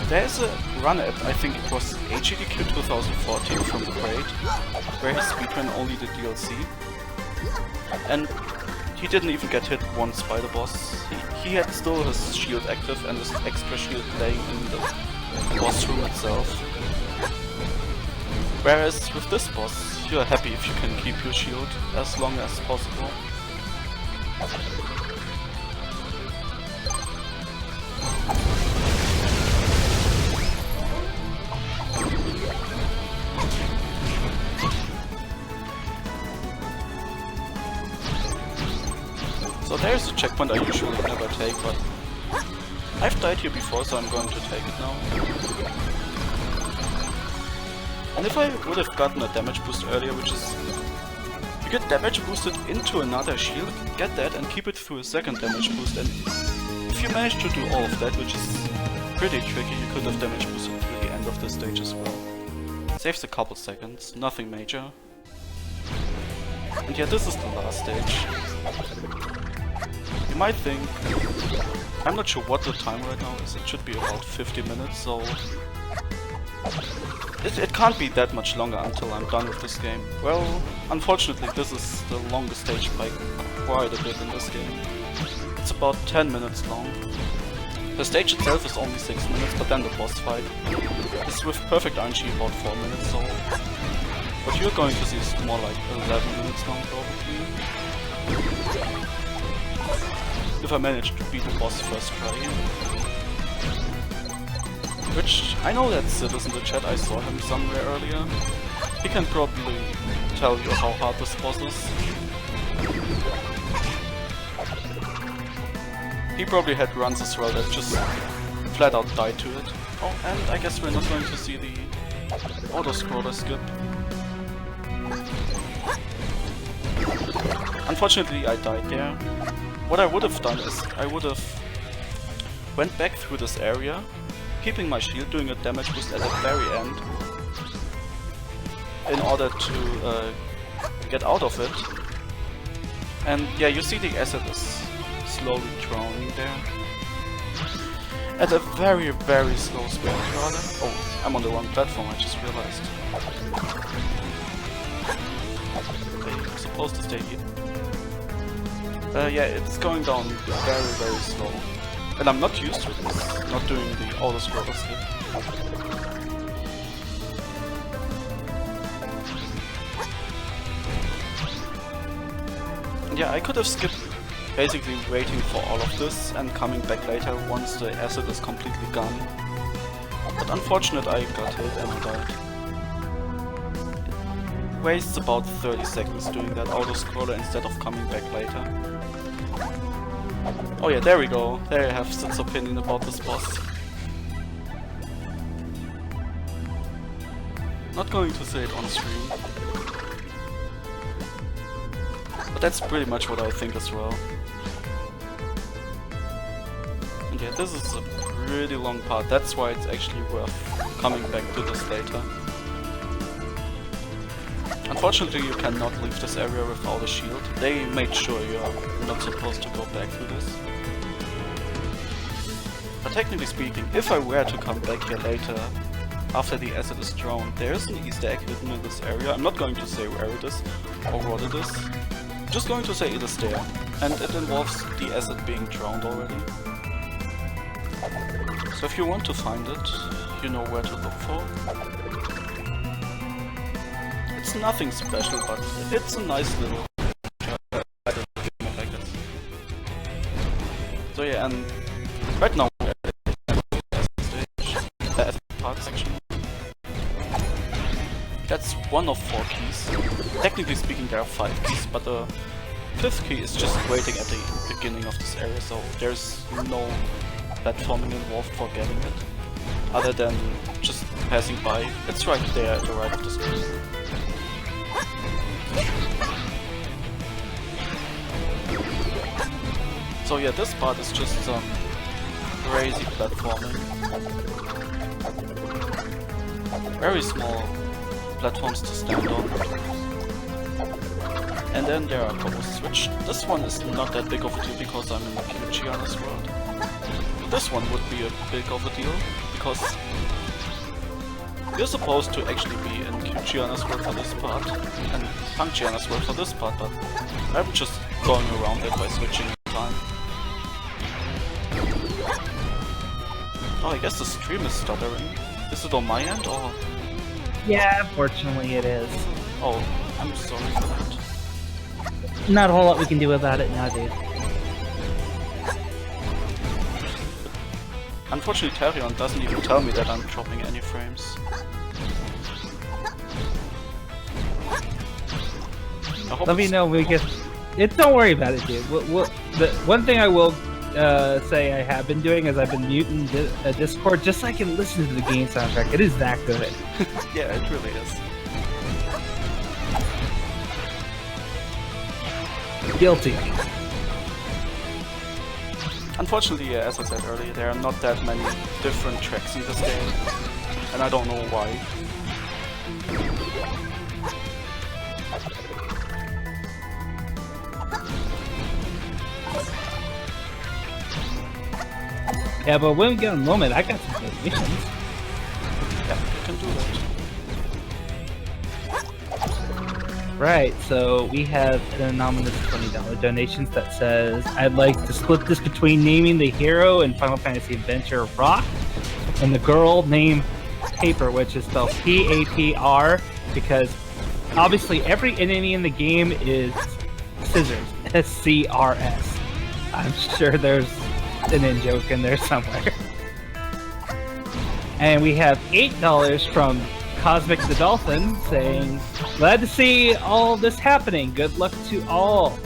There's a run at, I think it was HEDQ 2014 from Crate, where he speedran only the DLC. And he didn't even get hit once by the boss. He had still his shield active and his extra shield laying in the boss room itself. Whereas with this boss, you're happy if you can keep your shield as long as possible. So There's a checkpoint I usually never take, but I've died here before, so I'm going to take it now. And if I would have gotten a damage boost earlier, which is... You get damage boosted into another shield, get that and keep it through a second damage boost, and if you manage to do all of that, which is pretty tricky, you could have damage boosted through the end of the stage as well. Saves a couple seconds, nothing major. And yeah, this is the last stage. You might think... I'm not sure what the time right now is, it should be about 50 minutes, so... It can't be that much longer until I'm done with this game. Well, unfortunately this is the longest stage by quite a bit in this game. It's about 10 minutes long. The stage itself is only 6 minutes, but then the boss fight is with perfect RNG about 4 minutes, so... What you're going to see is more like 11 minutes long probably. If I manage to beat the boss first try. Which, I know that Sid is in the chat, I saw him somewhere earlier. He can probably tell you how hard this boss is. He probably had runs as well that just flat out died to it. Oh, and I guess we're not going to see the auto-scroller skip. Unfortunately I died there. What I would have done is, I would have went back through this area, keeping my shield, doing a damage boost at the very end, in order to get out of it. And yeah, you see the acid is slowly drowning there. At a very, very slow speed, rather. Oh, I'm on the wrong platform, I just realized. Okay, I'm supposed to stay here. Yeah, it's going down very, very slow. And I'm not used to this, not doing the auto-scroller skip. Yeah, I could have skipped basically waiting for all of this and coming back later once the acid is completely gone. But unfortunately I got hit and I died. It wastes about 30 seconds doing that auto-scroller instead of coming back later. Oh yeah, there we go. There you have Sid's opinion about this boss. Not going to say it on stream. But that's pretty much what I think as well. And yeah, this is a really long part, that's why it's actually worth coming back to this later. Unfortunately you cannot leave this area without a shield. They made sure you are not supposed to go back through this. But technically speaking, if I were to come back here later, after the acid is drowned, there is an Easter egg hidden in this area. I'm not going to say where it is or what it is. I'm just going to say it is there, and it involves the acid being drowned already. So if you want to find it, you know where to look for. It's nothing special, but it's a nice little gimmick, I guess. So yeah, and right now we're at the stage, the acid part section. That's one of 4 keys. Technically speaking there are 5 keys, but the 5th key is just waiting at the beginning of this area, so there's no platforming involved for getting it, other than just passing by. It's right there at the right of the screen. So yeah, this part is just some crazy platforming. Very small platforms to stand on. And then there are a couple switch. This one is not that big of a deal because I'm in the Giana's world. This one would be a big of a deal because you're supposed to actually be in Giana's world for this part and Punk Giana's world for this part, but I'm just going around it by switching time. Oh, I guess the stream is stuttering. Is it on my end or? Yeah, unfortunately it is. Oh, I'm sorry for that. Not a whole lot we can do about it now, dude. Unfortunately, Tarion doesn't even tell me that I'm dropping any frames. Let me know when we get Don't worry about it, dude. The one thing I will say I have been doing is I've been muting Discord just so I can listen to the game soundtrack. It is that good. Yeah, it really is. Guilty. Unfortunately, yeah, as I said earlier, there are not that many different tracks in this game, and I don't know why. Yeah, but when we get a moment, I got some donations. Yeah, you can do that. Right, so we have an anonymous $20 donations that says, I'd like to split this between naming the hero in Final Fantasy Adventure Rock and the girl named Paper, which is spelled P-A-P-R, because obviously every enemy in the game is scissors, S-C-R-S. I'm sure there's an in-joke in there somewhere. And we have $8 from Cosmic the Dolphin saying, glad to see all this happening. Good luck to all.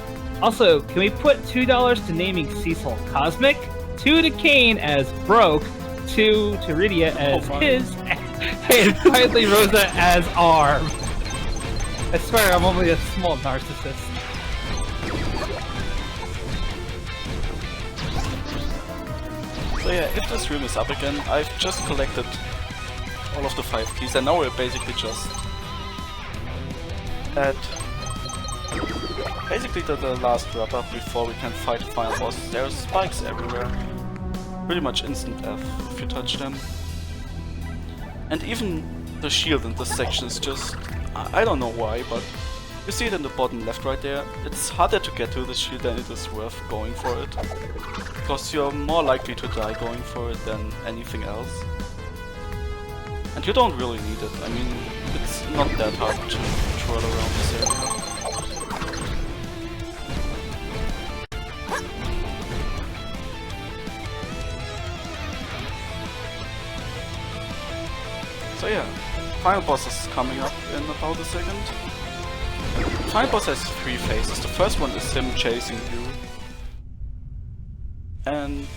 Also, can we put $2 to naming Cecil Cosmic, 2 to Kane as Broke, 2 to Rydia as his, and finally Rosa as Arm. I swear I'm only a small narcissist. So yeah, if this room is up again, I've just collected all of the 5 keys, and now we're basically just at basically the last wrap-up before we can fight the final boss. There's spikes everywhere, pretty much instant F if you touch them. And even the shield in this section is just, I don't know why, but you see it in the bottom left right there. It's harder to get to the shield than it is worth going for it, because you're more likely to die going for it than anything else. And you don't really need it. I mean, it's not that hard to twirl around this area. So yeah, final boss is coming up in about a second. Final boss has 3 phases. The first one is him chasing you. And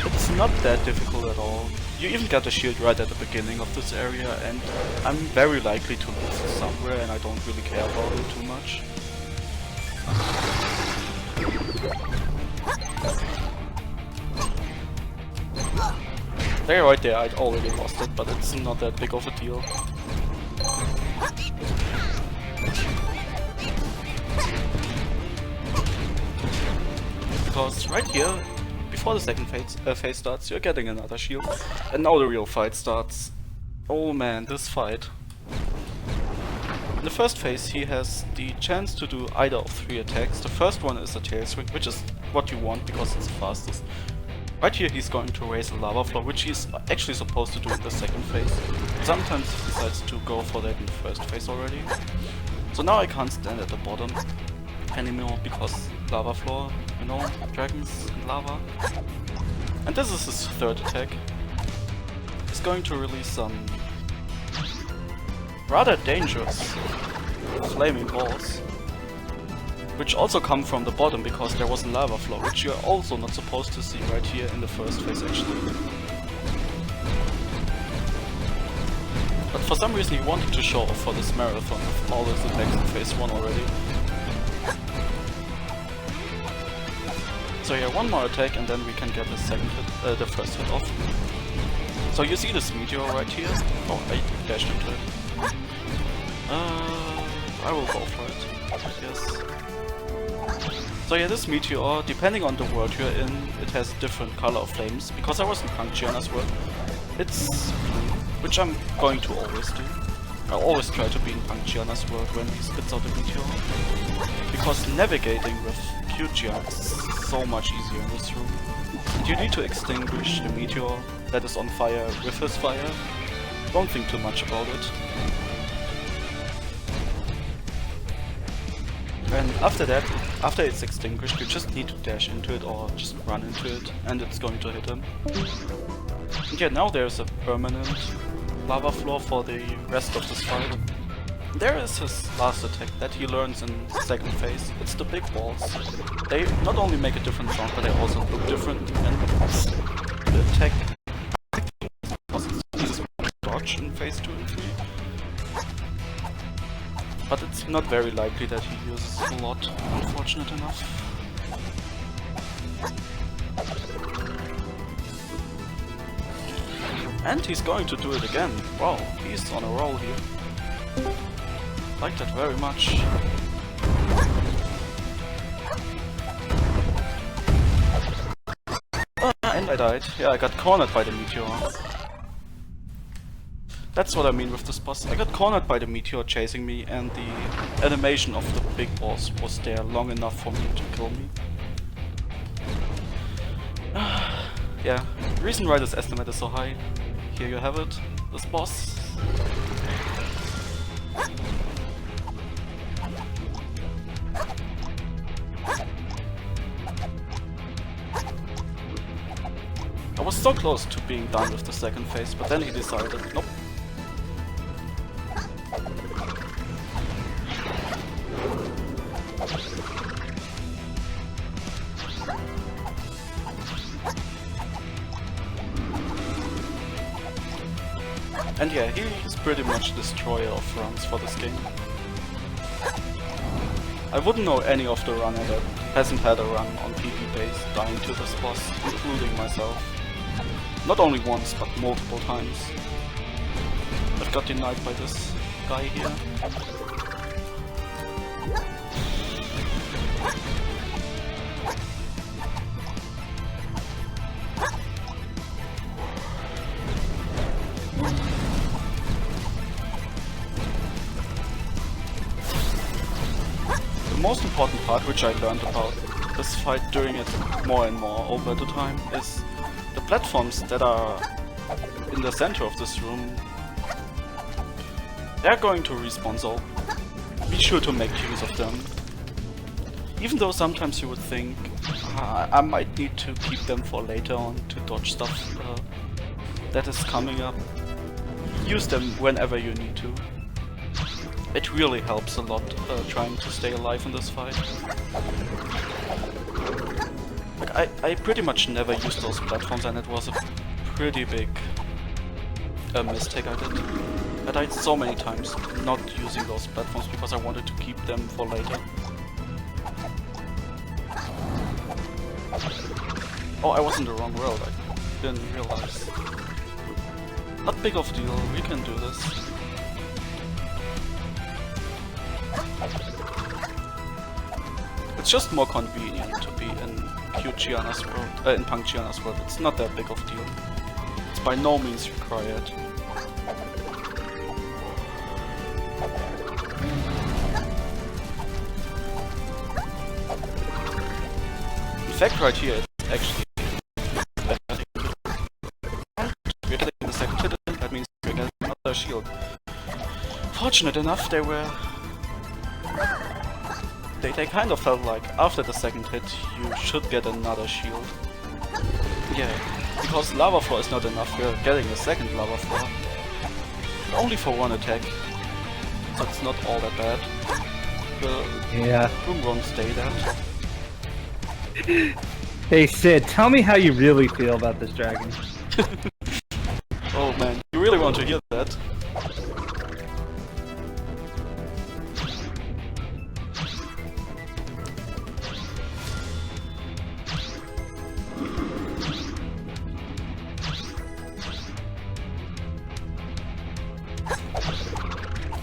it's not that difficult at all. You even get a shield right at the beginning of this area, and I'm very likely to lose it somewhere, and I don't really care about it too much. There, right there, I'd already lost it, but it's not that big of a deal. Because right here, before the second phase starts, you're getting another shield, and now the real fight starts. Oh man, this fight. In the first phase he has the chance to do either of 3 attacks. The first one is a tail swing, which is what you want because it's the fastest. Right here he's going to raise a lava floor, which he's actually supposed to do in the second phase. Sometimes he decides to go for that in the first phase already. So now I can't stand at the bottom anymore because lava floor, you know, dragons and lava. And this is his third attack. He's going to release some rather dangerous flaming balls, which also come from the bottom because there was a lava flow, which you're also not supposed to see right here in the first phase actually. But for some reason he wanted to show off for this marathon of all those attacks in phase 1 already. So yeah, one more attack and then we can get the second hit, the first hit off. So you see this meteor right here? Oh, I dashed into it. I will go for it, yes. So yeah, this meteor, depending on the world you're in, it has different color of flames. Because I was in Punk Giana's world, it's blue, which I'm going to always do. I always try to be in Punk Giana's world when he spits out the meteor. Because navigating with Cute Giana is so much easier in this room. And you need to extinguish the meteor that is on fire with his fire. Don't think too much about it. And after that, after it's extinguished, you just need to dash into it or just run into it, and it's going to hit him. And yeah, now there's a permanent lava floor for the rest of this fight. There is his last attack that he learns in the second phase. It's the big balls. They not only make a different sound, but they also look different. And the attack uses dodge in phase 2 and 3. But it's not very likely that he uses a lot, unfortunate enough. And he's going to do it again. Wow, he's on a roll here. Like that very much. And I died. Yeah, I got cornered by the meteor. That's what I mean with this boss. I got cornered by the meteor chasing me, and the animation of the big boss was there long enough for me to kill me. Yeah, the reason why this estimate is so high. Here you have it, this boss. I was so close to being done with the second phase, but then he decided, nope. And yeah, he's pretty much destroyer of runs for this game. I wouldn't know any of the runner that hasn't had a run on PvP base dying to this boss, including myself. Not only once, but multiple times. I've got denied by this guy here. The most important part, which I learned about this fight during it more and more over the time, is the platforms that are in the center of this room. They're going to respawn, so be sure to make use of them. Even though sometimes you would think, I might need to keep them for later on to dodge stuff that is coming up. Use them whenever you need to. It really helps a lot trying to stay alive in this fight. Like, I pretty much never used those platforms, and it was a pretty big mistake I did. I died so many times not using those platforms because I wanted to keep them for later. Oh, I was in the wrong world, I didn't realize. Not big of a deal, we can do this. It's just more convenient to be in Giana's world, in Punk Giana's world. It's not that big of a deal. It's by no means required. In fact, right here, it's actually we're getting the second hit, that means we're getting another shield. Fortunate enough, they kind of felt like after the second hit you should get another shield. Yeah, because lava floor is not enough, we're getting a second lava floor. Only for one attack, so it's not all that bad. The room won't stay there. Hey Sid, tell me how you really feel about this dragon. Oh man, you really want to hear that?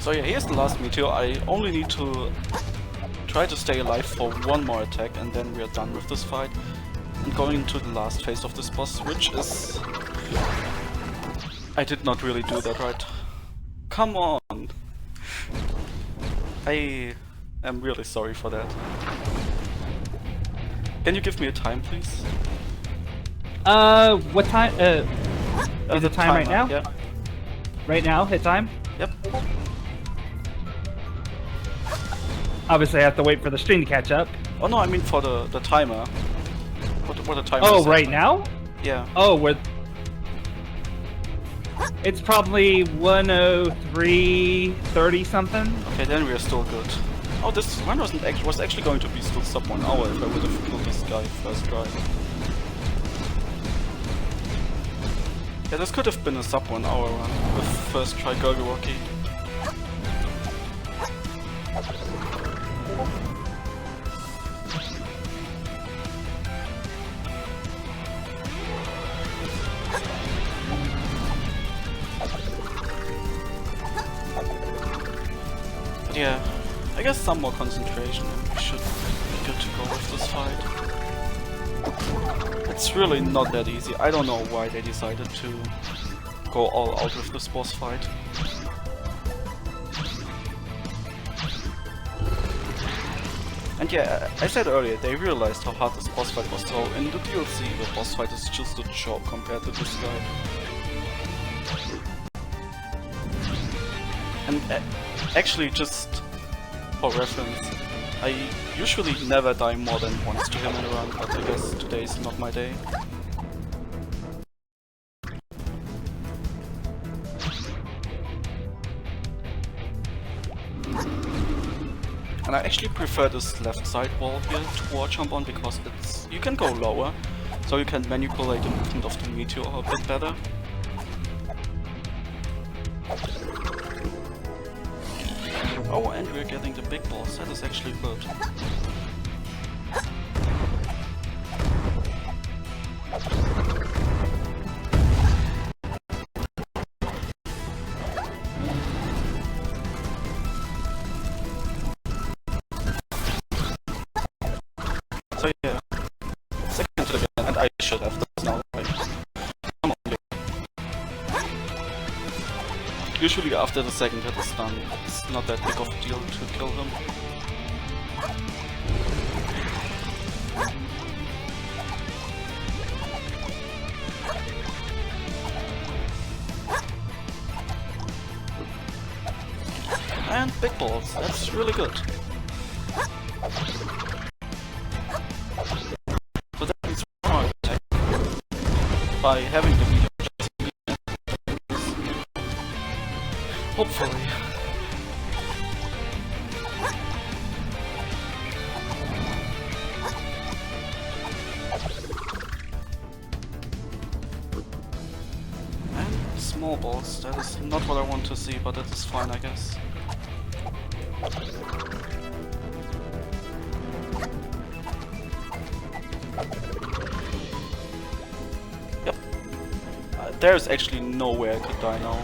So yeah, here's the last meteor. I only need to try to stay alive for one more attack and then we are done with this fight. And going into the last phase of this boss, which is... I did not really do that right. Come on! I am really sorry for that. Can you give me a time, please? What time? Is it time right now? Yeah. Right now, hit time? Yep. Obviously I have to wait for the stream to catch up. Oh no, I mean for the timer. What the timer Oh, is right now? Yeah. Oh, It's probably 103:30 something. Okay, then we are still good. Oh, this run was actually going to be still sub 1 hour if I would have killed this guy first try. Yeah, this could have been a sub 1 hour run with first try Gurguraki. But yeah, I guess some more concentration and we should be good to go with this fight. It's really not that easy. I don't know why they decided to go all out with this boss fight. And yeah, I said earlier, they realized how hard this boss fight was, so in the DLC the boss fight is just a joke compared to this guy. And actually, just for reference, I usually never die more than once to him in a run, but I guess today is not my day. And I actually prefer this left side wall here to wall jump on because you can go lower, so you can manipulate the movement of the meteor a bit better. Oh, and we're getting the big boss, that is actually good. So yeah, second to the gun, and I should have this now. Come on. Usually after the second hit is done, it's not that big of a deal to kill him. And big balls, that's really good. So that means more attack by having the meter just hopefully. And small balls, that is not what I want to see, but that is fine, I guess. Yep. There's actually no way I could die now.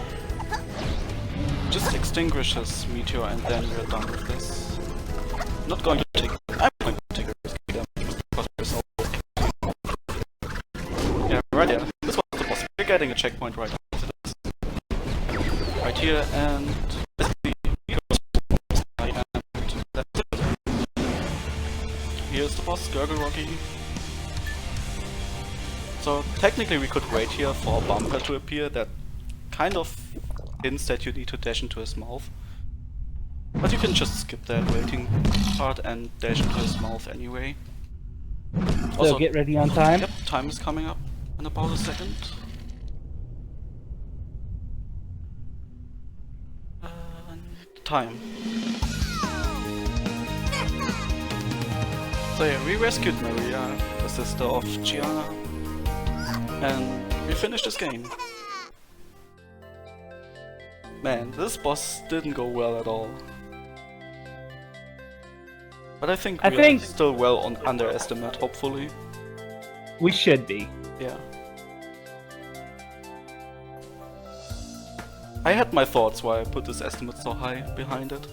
Just extinguish his meteor and then we're done with this. Not going to take. I'm going to take a risky damage because there's no. Yeah, right here. This was the boss. We're getting a checkpoint right after this. Right here, and here's the boss, Gurguraki. So technically we could wait here for a bumper to appear that kind of hints that you need to dash into his mouth. But you can just skip that waiting part and dash into his mouth anyway. So Also, get ready on time. Yep, time is coming up in about a second. Time. So yeah, we rescued Maria, the sister of Giana, and we finished this game. Man, this boss didn't go well at all. But I think we are still well on underestimate, hopefully. We should be. Yeah. I had my thoughts why I put this estimate so high behind it.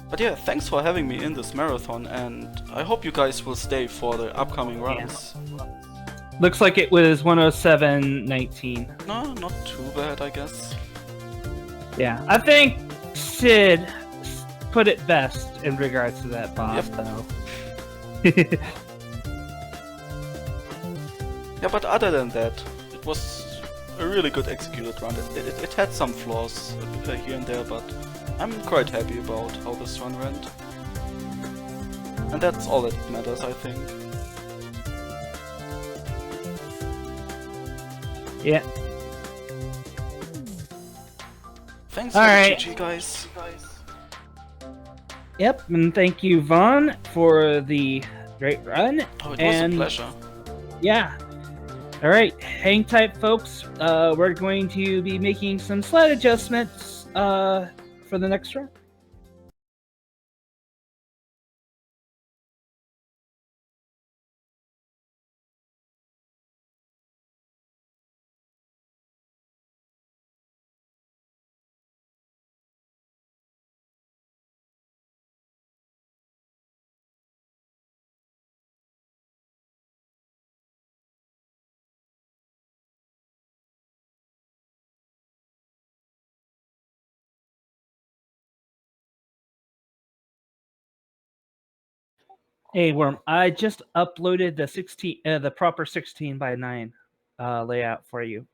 But yeah, thanks for having me in this marathon, and I hope you guys will stay for the upcoming runs. Yeah. Looks like it was 107:19. No, not too bad, I guess. Yeah, I think Sid put it best in regards to that boss, though. Yeah, but other than that, it was a really good executed run. It had some flaws here and there, but I'm quite happy about how this run went. And that's all that matters, I think. Yeah. Thanks for Alright. the GG, guys. Yep, and thank you, Vaughn, for the great run. Oh, it was a pleasure. Yeah. Alright, hang tight, folks. We're going to be making some slight adjustments for the next run. Hey, Worm, I just uploaded the proper 16:9 layout for you.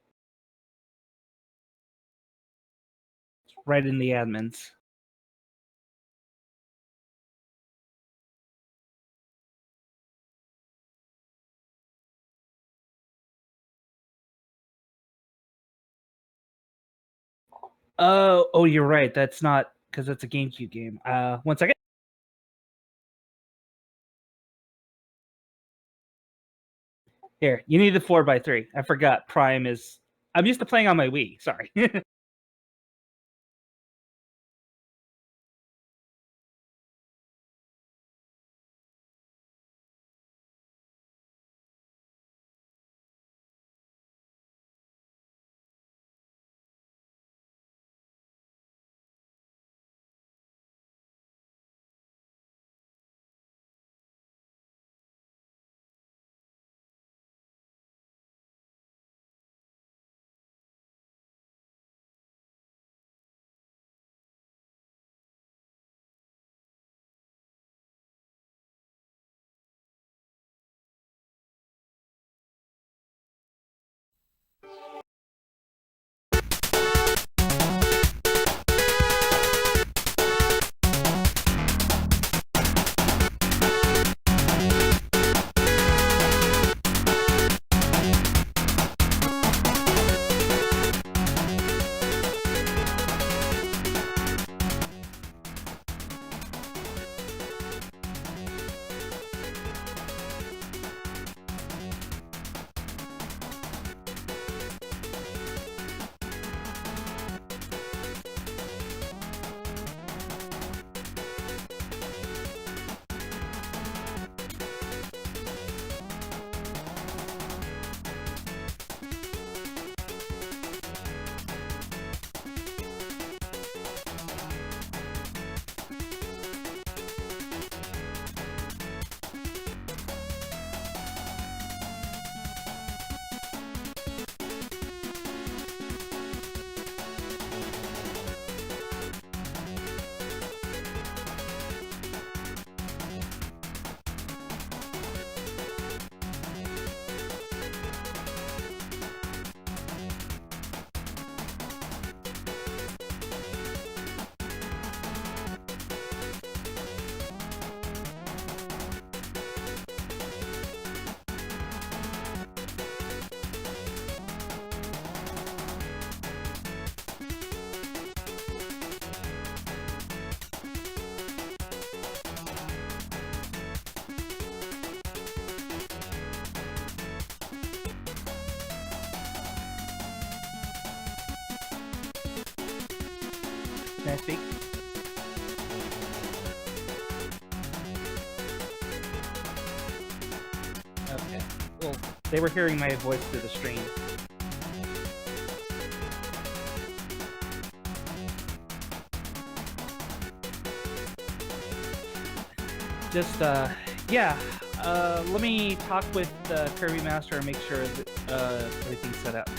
It's right in the admins. Oh, you're right. That's not because it's a GameCube game. 1 second. Here, you need the 4x3. I forgot Prime is. I'm used to playing on my Wii. Sorry. Can I speak? Okay. Well, they were hearing my voice through the stream. Just, yeah. Let me talk with Kirby Master and make sure that everything's set up.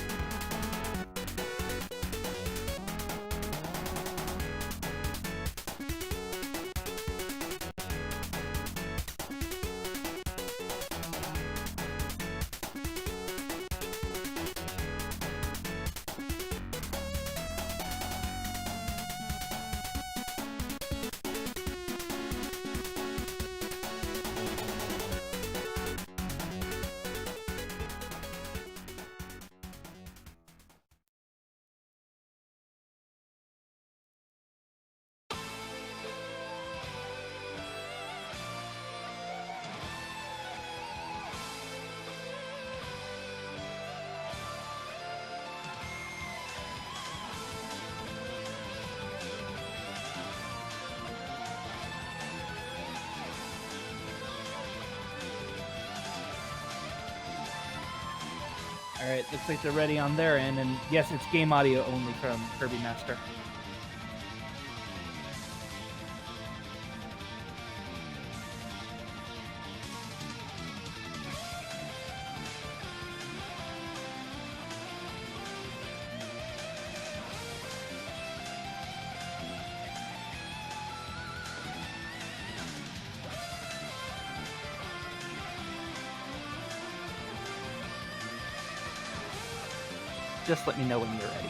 Alright, looks like they're ready on their end, and yes, it's game audio only from Kirby Master. Just let me know when you're ready.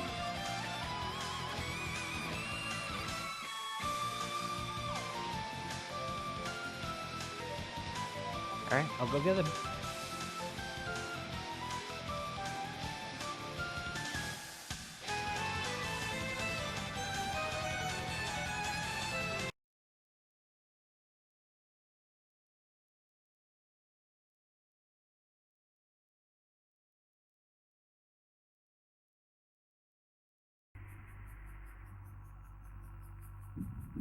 Alright, I'll go get them.